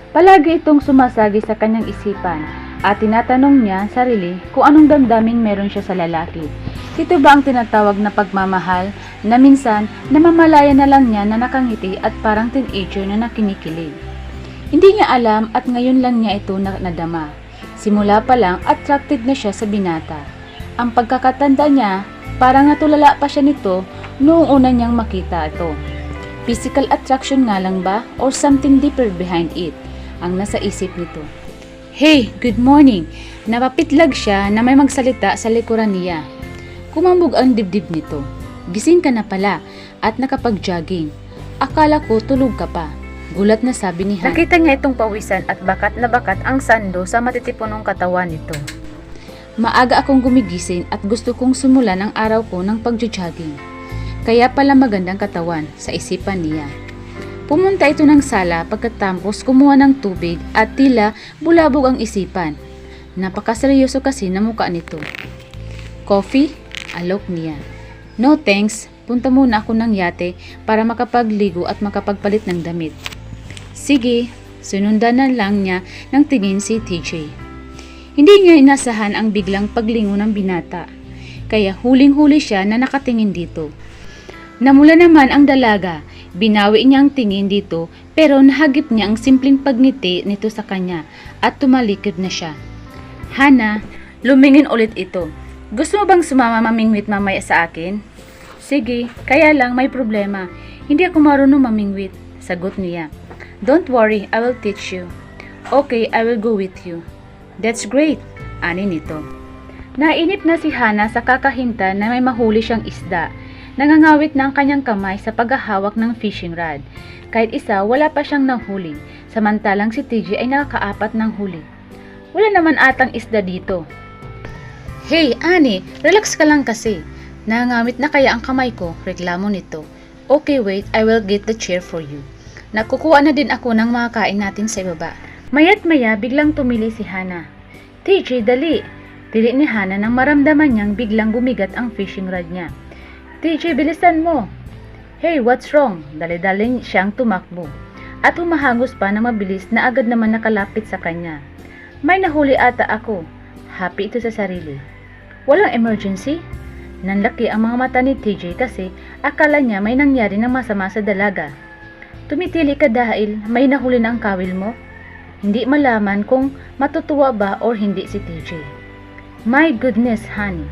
Palagi itong sumasagi sa kanyang isipan at tinatanong niya sarili kung anong damdaming meron siya sa lalaki. Ito ba ang tinatawag na pagmamahal na minsan namamalaya na lang niya na nakangiti at parang teenager na nakinikilig? Hindi niya alam at ngayon lang niya ito nadama. Simula pa lang attracted na siya sa binata. Ang pagkakatanda niya, parang natulala pa siya nito noong una niyang makita ito. Physical attraction nga lang ba or something deeper behind it ang nasa isip nito? Hey, good morning! Napapitlag siya na may magsalita sa likuran niya. Kumambog ang dibdib nito. Gising ka na pala at nakapag-jogging. Akala ko tulog ka pa. Gulat na sabi ni Han. Nakita niya itong pawisan at bakat na bakat ang sando sa matitipunong katawan nito. Maaga akong gumigising at gusto kong simulan ang araw ko ng pag-jogging. Kaya pala magandang katawan sa isipan niya. Pumunta ito ng sala pagkatapos kumuha ng tubig at tila bulabog ang isipan. Napakaseryoso kasi na mukha nito. Coffee? Alok niya. No thanks, punta muna ako ng yate para makapagligo at makapagpalit ng damit. Sige, sunundan na lang niya ng tingin si TJ. Hindi niya inasahan ang biglang paglingo ng binata, kaya huling-huli siya na nakatingin dito. Namula naman ang dalaga, binawi niya ang tingin dito pero nahagip niya ang simpleng pagngiti nito sa kanya at tumalikod na siya. Hana, lumingin ulit ito. Gusto mo bang sumama mamingwit mamaya sa akin? Sige, kaya lang may problema. Hindi ako marunong mamingwit, sagot niya. Don't worry, I will teach you. Okay, I will go with you. That's great, ani nito. Nainip na si Hana sa kakahinta na may mahuli siyang isda. Nangangawit na ang kanyang kamay sa paghahawak ng fishing rod. Kahit isa, wala pa siyang nahuli, samantalang si TJ ay nakakaapat ng huli. Wala naman atang isda dito. Hey, Ani, relax ka lang kasi. Nangangawit na kaya ang kamay ko, reklamo nito. Okay, wait, I will get the chair for you. Nakukuha na din ako ng mga kain natin sa ibaba. Maya't maya biglang tumili si Hana. TJ, dali! Tili ni Hana nang maramdaman niyang biglang bumigat ang fishing rod niya. TJ, bilisan mo! Hey, what's wrong? Dali-dali siyang tumakbo. At humahangos pa na mabilis na agad naman nakalapit sa kanya. May nahuli ata ako. Happy ito sa sarili. Walang emergency? Nanlaki ang mga mata ni TJ kasi akala niya may nangyari ng masama sa dalaga. Tumitili ka dahil may nahuli na ang kawil mo? Hindi malaman kung matutuwa ba or hindi si TJ. My goodness, honey.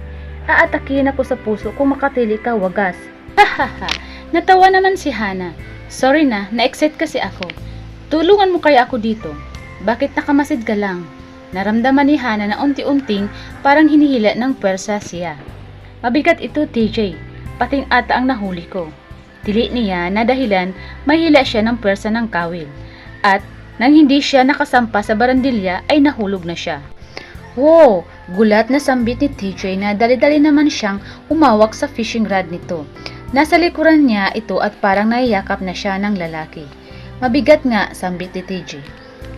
Aatakihin ako sa puso kung makatili ka, wagas. Hahaha, natawa naman si Hana. Sorry na, na-excite kasi ako. Tulungan mo kaya ako dito. Bakit nakamasid ka lang? Naramdaman ni Hana na unti-unting parang hinihila ng pwersa siya. Mabigat ito, TJ. Pating ata ang nahuli ko. Tili niya na dahilan mahila siya ng pwersa ng kawil. At nang hindi siya nakasampa sa barandilya ay nahulog na siya. Wow! Gulat na sambit ni TJ na dali-dali naman siyang umawak sa fishing rod nito. Nasa likuran niya ito at parang naiyakap na siya ng lalaki. Mabigat nga, sambit ni TJ.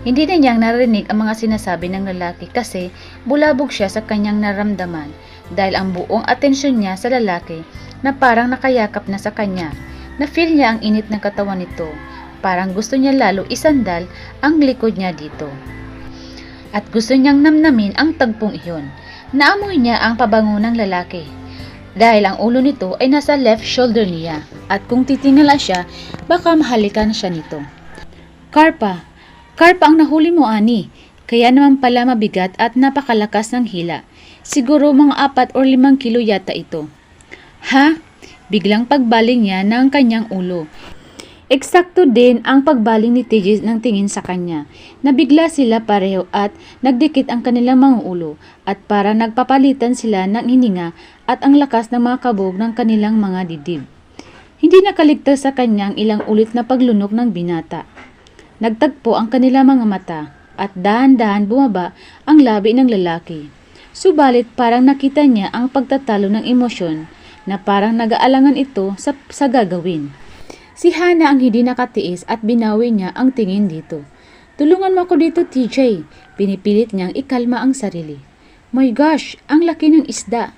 Hindi na niyang narinig ang mga sinasabi ng lalaki kasi bulabog siya sa kanyang naramdaman dahil ang buong atensyon niya sa lalaki na parang nakayakap na sa kanya. Na-feel niya ang init ng katawan nito. Parang gusto niya lalo isandal ang likod niya dito. At gusto niyang namnamin ang tagpong iyon. Naamoy niya ang pabango ng lalaki dahil ang ulo nito ay nasa left shoulder niya at kung titingala siya, baka mahalikan siya nito. Karpa ang nahuli mo, Ani. Kaya naman pala mabigat at napakalakas ng hila. Siguro mga 4 o 5 kilo yata ito. Ha? Biglang pagbaling niya ng kanyang ulo. Eksakto din ang pagbaling ni TJ ng tingin sa kanya. Nabigla sila pareho at nagdikit ang kanilang mga ulo at para nagpapalitan sila ng hininga at ang lakas ng mga kabog ng kanilang mga dibdib. Hindi nakaligtas sa kanyang ilang ulit na paglunok ng binata. Nagtagpo ang kanilang mga mata at dahan-dahan bumaba ang labi ng lalaki. Subalit parang nakita niya ang pagtatalo ng emosyon na parang nag-aalangan ito sa gagawin. Si Hana ang hindi nakatiis at binawi niya ang tingin dito. Tulungan mo ako dito, TJ. Pinipilit niyang ikalma ang sarili. My gosh, ang laki ng isda.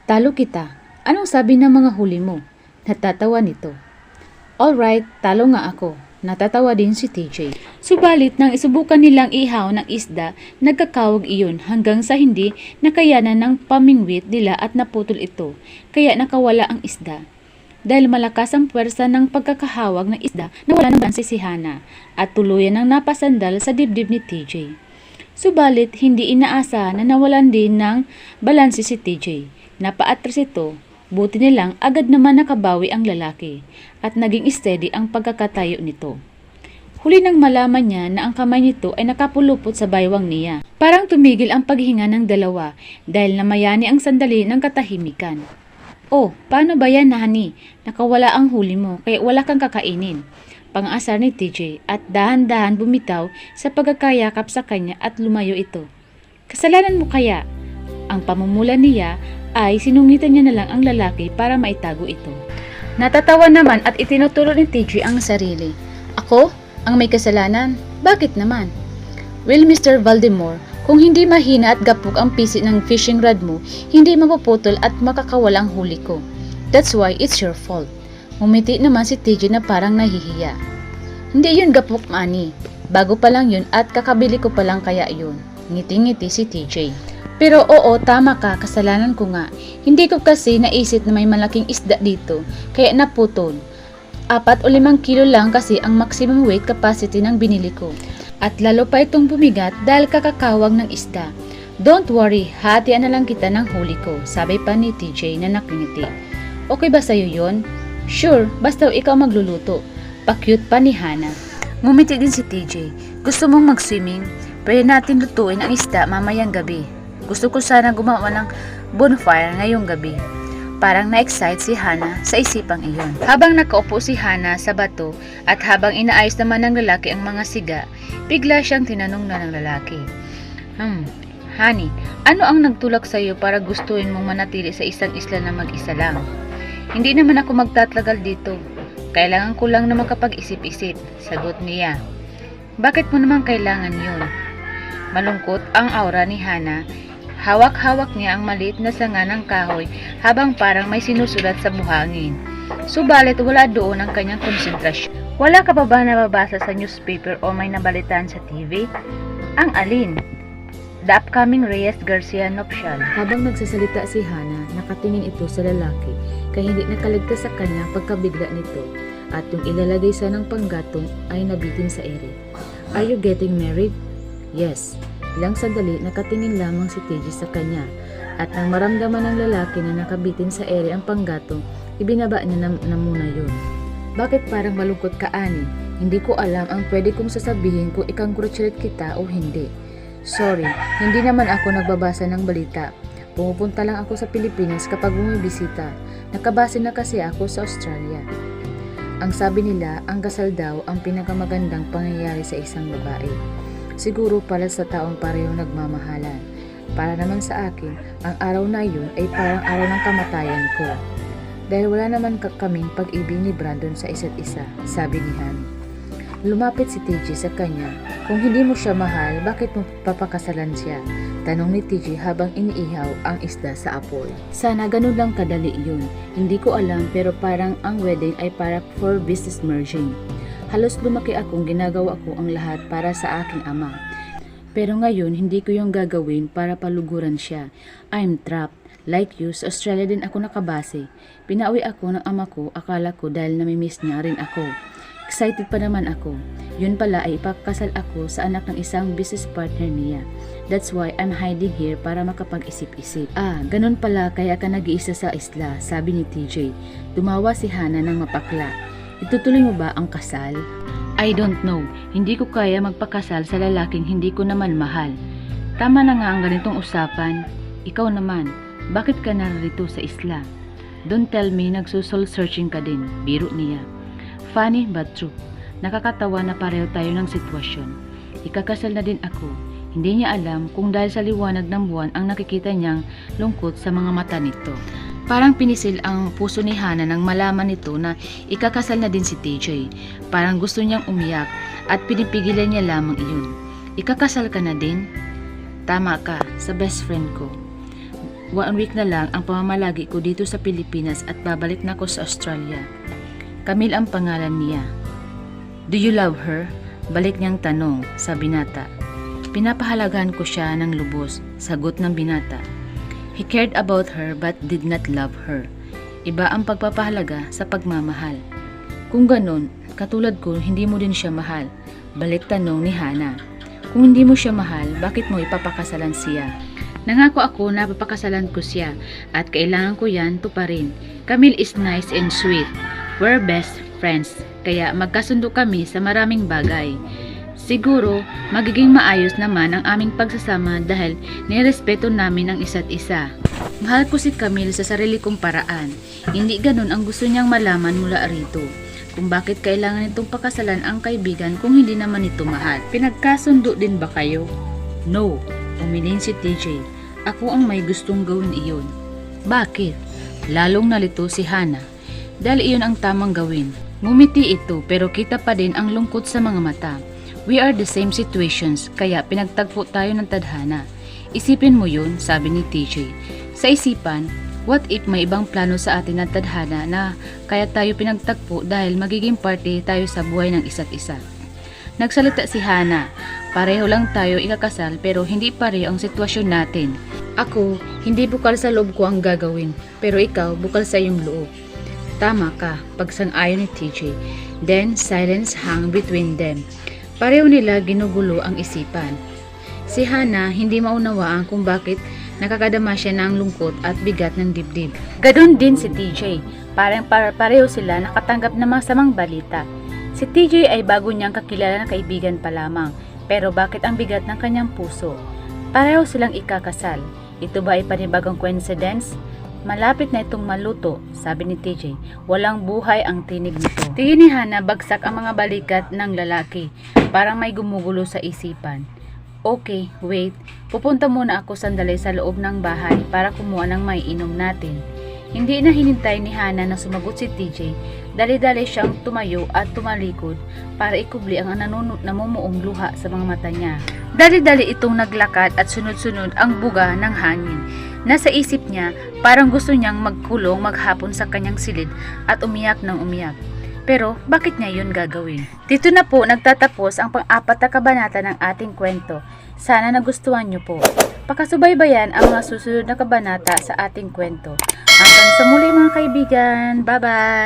Talo kita. Anong sabi ng mga huli mo? Natatawa nito. Alright, talo nga ako. Natatawa din si TJ. Subalit nang isubukan nilang ihaw ng isda, nagkakawag iyon hanggang sa hindi nakayanan ng pamingwit nila at naputol ito. Kaya nakawala ang isda. Dahil malakas ang puwersa ng pagkakahawag ng isda, nawala ng bansi si Hana at tuluyan ng napasandal sa dibdib ni TJ. Subalit hindi inaasa na nawalan din ng balanse si TJ. Napaatras ito. Buti nilang agad naman nakabawi ang lalaki at naging steady ang pagkakatayo nito. Huli nang malaman niya na ang kamay nito ay nakapulupot sa baywang niya. Parang tumigil ang paghinga ng dalawa dahil namayani ang sandali ng katahimikan. Oh, paano ba yan, Honey? Nakawala ang huli mo kaya wala kang kakainin. Pang-asar ni TJ at dahan-dahan bumitaw sa pagkakayakap sa kanya at lumayo ito. Kasalanan mo kaya? Ang pamumula niya ay sinungitan niya na lang ang lalaki para maitago ito. Natatawa naman at itinuturo ni TJ ang sarili. Ako? Ang may kasalanan? Bakit naman? Well, Mr. Valdemore, kung hindi mahina at gapok ang pisi ng fishing rod mo, hindi mapuputol at makakawalang huli ko. That's why it's your fault. Ngumiti naman si TJ na parang nahihiya. Hindi yun gapok, Manny. Bago pa lang yun at kakabili ko pa lang kaya yun. Ngiti-ngiti si TJ. Pero oo, tama ka, kasalanan ko nga. Hindi ko kasi naisip na may malaking isda dito, kaya naputol. 4 o 5 kilo lang kasi ang maximum weight capacity ng binili ko. At lalo pa itong bumigat dahil kakakawag ng isda. Don't worry, hatian na lang kita ng huli ko, sabi pa ni TJ na nakingiti. Okay ba sa'yo yon? Sure, basta ikaw magluluto. Pa-cute pa ni Hana. Ngumiti din si TJ. Gusto mong mag-swimming? Pwede natin lutuin ang isda mamayang gabi. Gusto ko sana gumawa ng bonfire ngayong gabi. Parang na-excite si Hana sa isipang iyon. Habang nakaupo si Hana sa bato at habang inaayos naman ng lalaki ang mga siga, bigla siyang tinanong na ng lalaki. Honey, ano ang nagtulak sa iyo para gustuin mong manatili sa isang isla na mag-isa lang? Hindi naman ako magtatagal dito. Kailangan ko lang na makapag-isip-isip, sagot niya. Bakit mo naman kailangan yun? Malungkot ang aura ni Hana. Hawak-hawak niya ang maliit na sanga ng kahoy habang parang may sinusulat sa buhangin. Subalit wala doon ang kanyang konsentrasyon. Wala ka pa ba nababasa sa newspaper o may nabalitaan sa TV? Ang alin? The upcoming Reyes Garcia nuptial. Habang nagsasalita si Hana, nakatingin ito sa lalaki kaya hindi nakaligtas sa kanya pagkabigla nito at yung ilalagay sa ng panggatong ay nabitin sa ere. Are you getting married? Yes. Ilang sandali nakatingin lamang si TJ sa kanya at nang maramdaman ng lalaki na nakabitin sa ere ang panggatong, ibinaba niya na muna yun. Bakit parang malungkot ka, Ani? Hindi ko alam ang pwede kong sasabihin kung ikongratulate kita o hindi. Sorry, hindi naman ako nagbabasa ng balita. Pumupunta lang ako sa Pilipinas kapag bumibisita. Nakabase na kasi ako sa Australia. Ang sabi nila, ang kasal daw ang pinakamagandang pangyayari sa isang babae. Siguro pala sa taong parehong nagmamahalan. Para naman sa akin, ang araw na yun ay parang araw ng kamatayan ko. Dahil wala naman kaming pag-ibig ni Brandon sa isa't isa, sabi ni Han. Lumapit si TJ sa kanya. Kung hindi mo siya mahal, bakit mo papakasalan siya? Tanong ni TJ habang iniihaw ang isda sa apoy. Sana ganun lang kadali yun. Hindi ko alam pero parang ang wedding ay para for business merging. Halos lumaki akong ginagawa ko ang lahat para sa aking ama. Pero ngayon hindi ko yung gagawin para paluguran siya. I'm trapped. Like you, sa Australia din ako nakabase. Pinauwi ako ng ama ko, akala ko dahil namimiss niya rin ako. Excited pa naman ako. Yun pala ay ipakasal ako sa anak ng isang business partner niya. That's why I'm hiding here para makapag-isip-isip. Ganun pala kaya ka nag-iisa sa isla, sabi ni TJ. Tumawa si Hana ng mapakla. Itutuloy mo ba ang kasal? I don't know. Hindi ko kaya magpakasal sa lalaking hindi ko naman mahal. Tama na nga ang ganitong usapan. Ikaw naman, bakit ka narito sa isla? Don't tell me nagsusol searching ka din, biro niya. Funny but true. Nakakatawa na pareho tayo ng sitwasyon. Ikakasal na din ako. Hindi niya alam kung dahil sa liwanag ng buwan ang nakikita niyang lungkot sa mga mata nito. Parang pinisil ang puso ni Hana nang malaman nito na ikakasal na din si TJ. Parang gusto niyang umiyak at pinipigilan niya lamang iyon. Ikakasal ka na din? Tama ka, sa best friend ko. 1 week na lang ang pamamalagi ko dito sa Pilipinas at babalik na ako sa Australia. Camille ang pangalan niya. Do you love her? Balik niyang tanong sa binata. Pinapahalagahan ko siya ng lubos, sagot ng binata. He cared about her but did not love her. Iba ang pagpapahalaga sa pagmamahal. Kung ganon, katulad ko, hindi mo din siya mahal. Balik tanong ni Hana. Kung hindi mo siya mahal, bakit mo ipapakasalan siya? Nangako ako na papakasalan ko siya at kailangan ko yan tuparin. Camille is nice and sweet. We're best friends, kaya magkasundo kami sa maraming bagay. Siguro, magiging maayos naman ang aming pagsasama dahil nirespeto namin ang isa't isa. Mahal ko si Camille sa sarili kong paraan. Hindi ganun ang gusto niyang malaman mula rito. Kung bakit kailangan nitong pakasalan ang kaibigan kung hindi naman ito mahal. Pinagkasundo din ba kayo? No, umiling si TJ. Ako ang may gustong gawin iyon. Bakit? Lalong nalito si Hana. Dahil iyon ang tamang gawin. Ngumiti ito pero kita pa din ang lungkot sa mga mata. We are the same situations kaya pinagtagpo tayo ng tadhana. Isipin mo yun, sabi ni TJ. Sa isipan, what if may ibang plano sa atin ng tadhana na kaya tayo pinagtagpo dahil magiging parte tayo sa buhay ng isa't isa. Nagsalita si Hana. Pareho lang tayo ikakasal pero hindi pareho ang sitwasyon natin. Ako, hindi bukal sa loob ko ang gagawin, pero ikaw bukal sa iyong loob. Tama ka, pagsang-ayon ni TJ. Then, silence hung between them. Pareho nila ginugulo ang isipan. Si Hana hindi maunawaan kung bakit nakakadama siya ng lungkot at bigat ng dibdib. Gadun din si TJ. Parang pareho sila nakatanggap ng masamang balita. Si TJ ay bago niyang kakilala na kaibigan pa lamang. Pero bakit ang bigat ng kanyang puso? Pareho silang ikakasal. Ito ba ay panibagong coincidence? Malapit na itong maluto, sabi ni TJ. Walang buhay ang tinig nito. Tingin ni Hana bagsak ang mga balikat ng lalaki. Parang may gumugulo sa isipan. Okay, wait. Pupunta muna ako sandali sa loob ng bahay para kumuha ng maiinom natin. Hindi na hinintay ni Hana na sumagot si TJ. Dali-dali siyang tumayo at tumalikod para ikubli ang namumuong luha sa mga mata niya. Dali-dali itong naglakad at sunod-sunod ang buga ng hangin. Nasa isip niya, parang gusto niyang magkulong maghapon sa kanyang silid at umiyak ng umiyak. Pero bakit niya yun gagawin? Dito na po nagtatapos ang pang-apat na kabanata ng ating kwento. Sana nagustuhan niyo po. Pakasubaybayan ang mga susunod na kabanata sa ating kwento. Hanggang sa muli mga kaibigan. Bye-bye!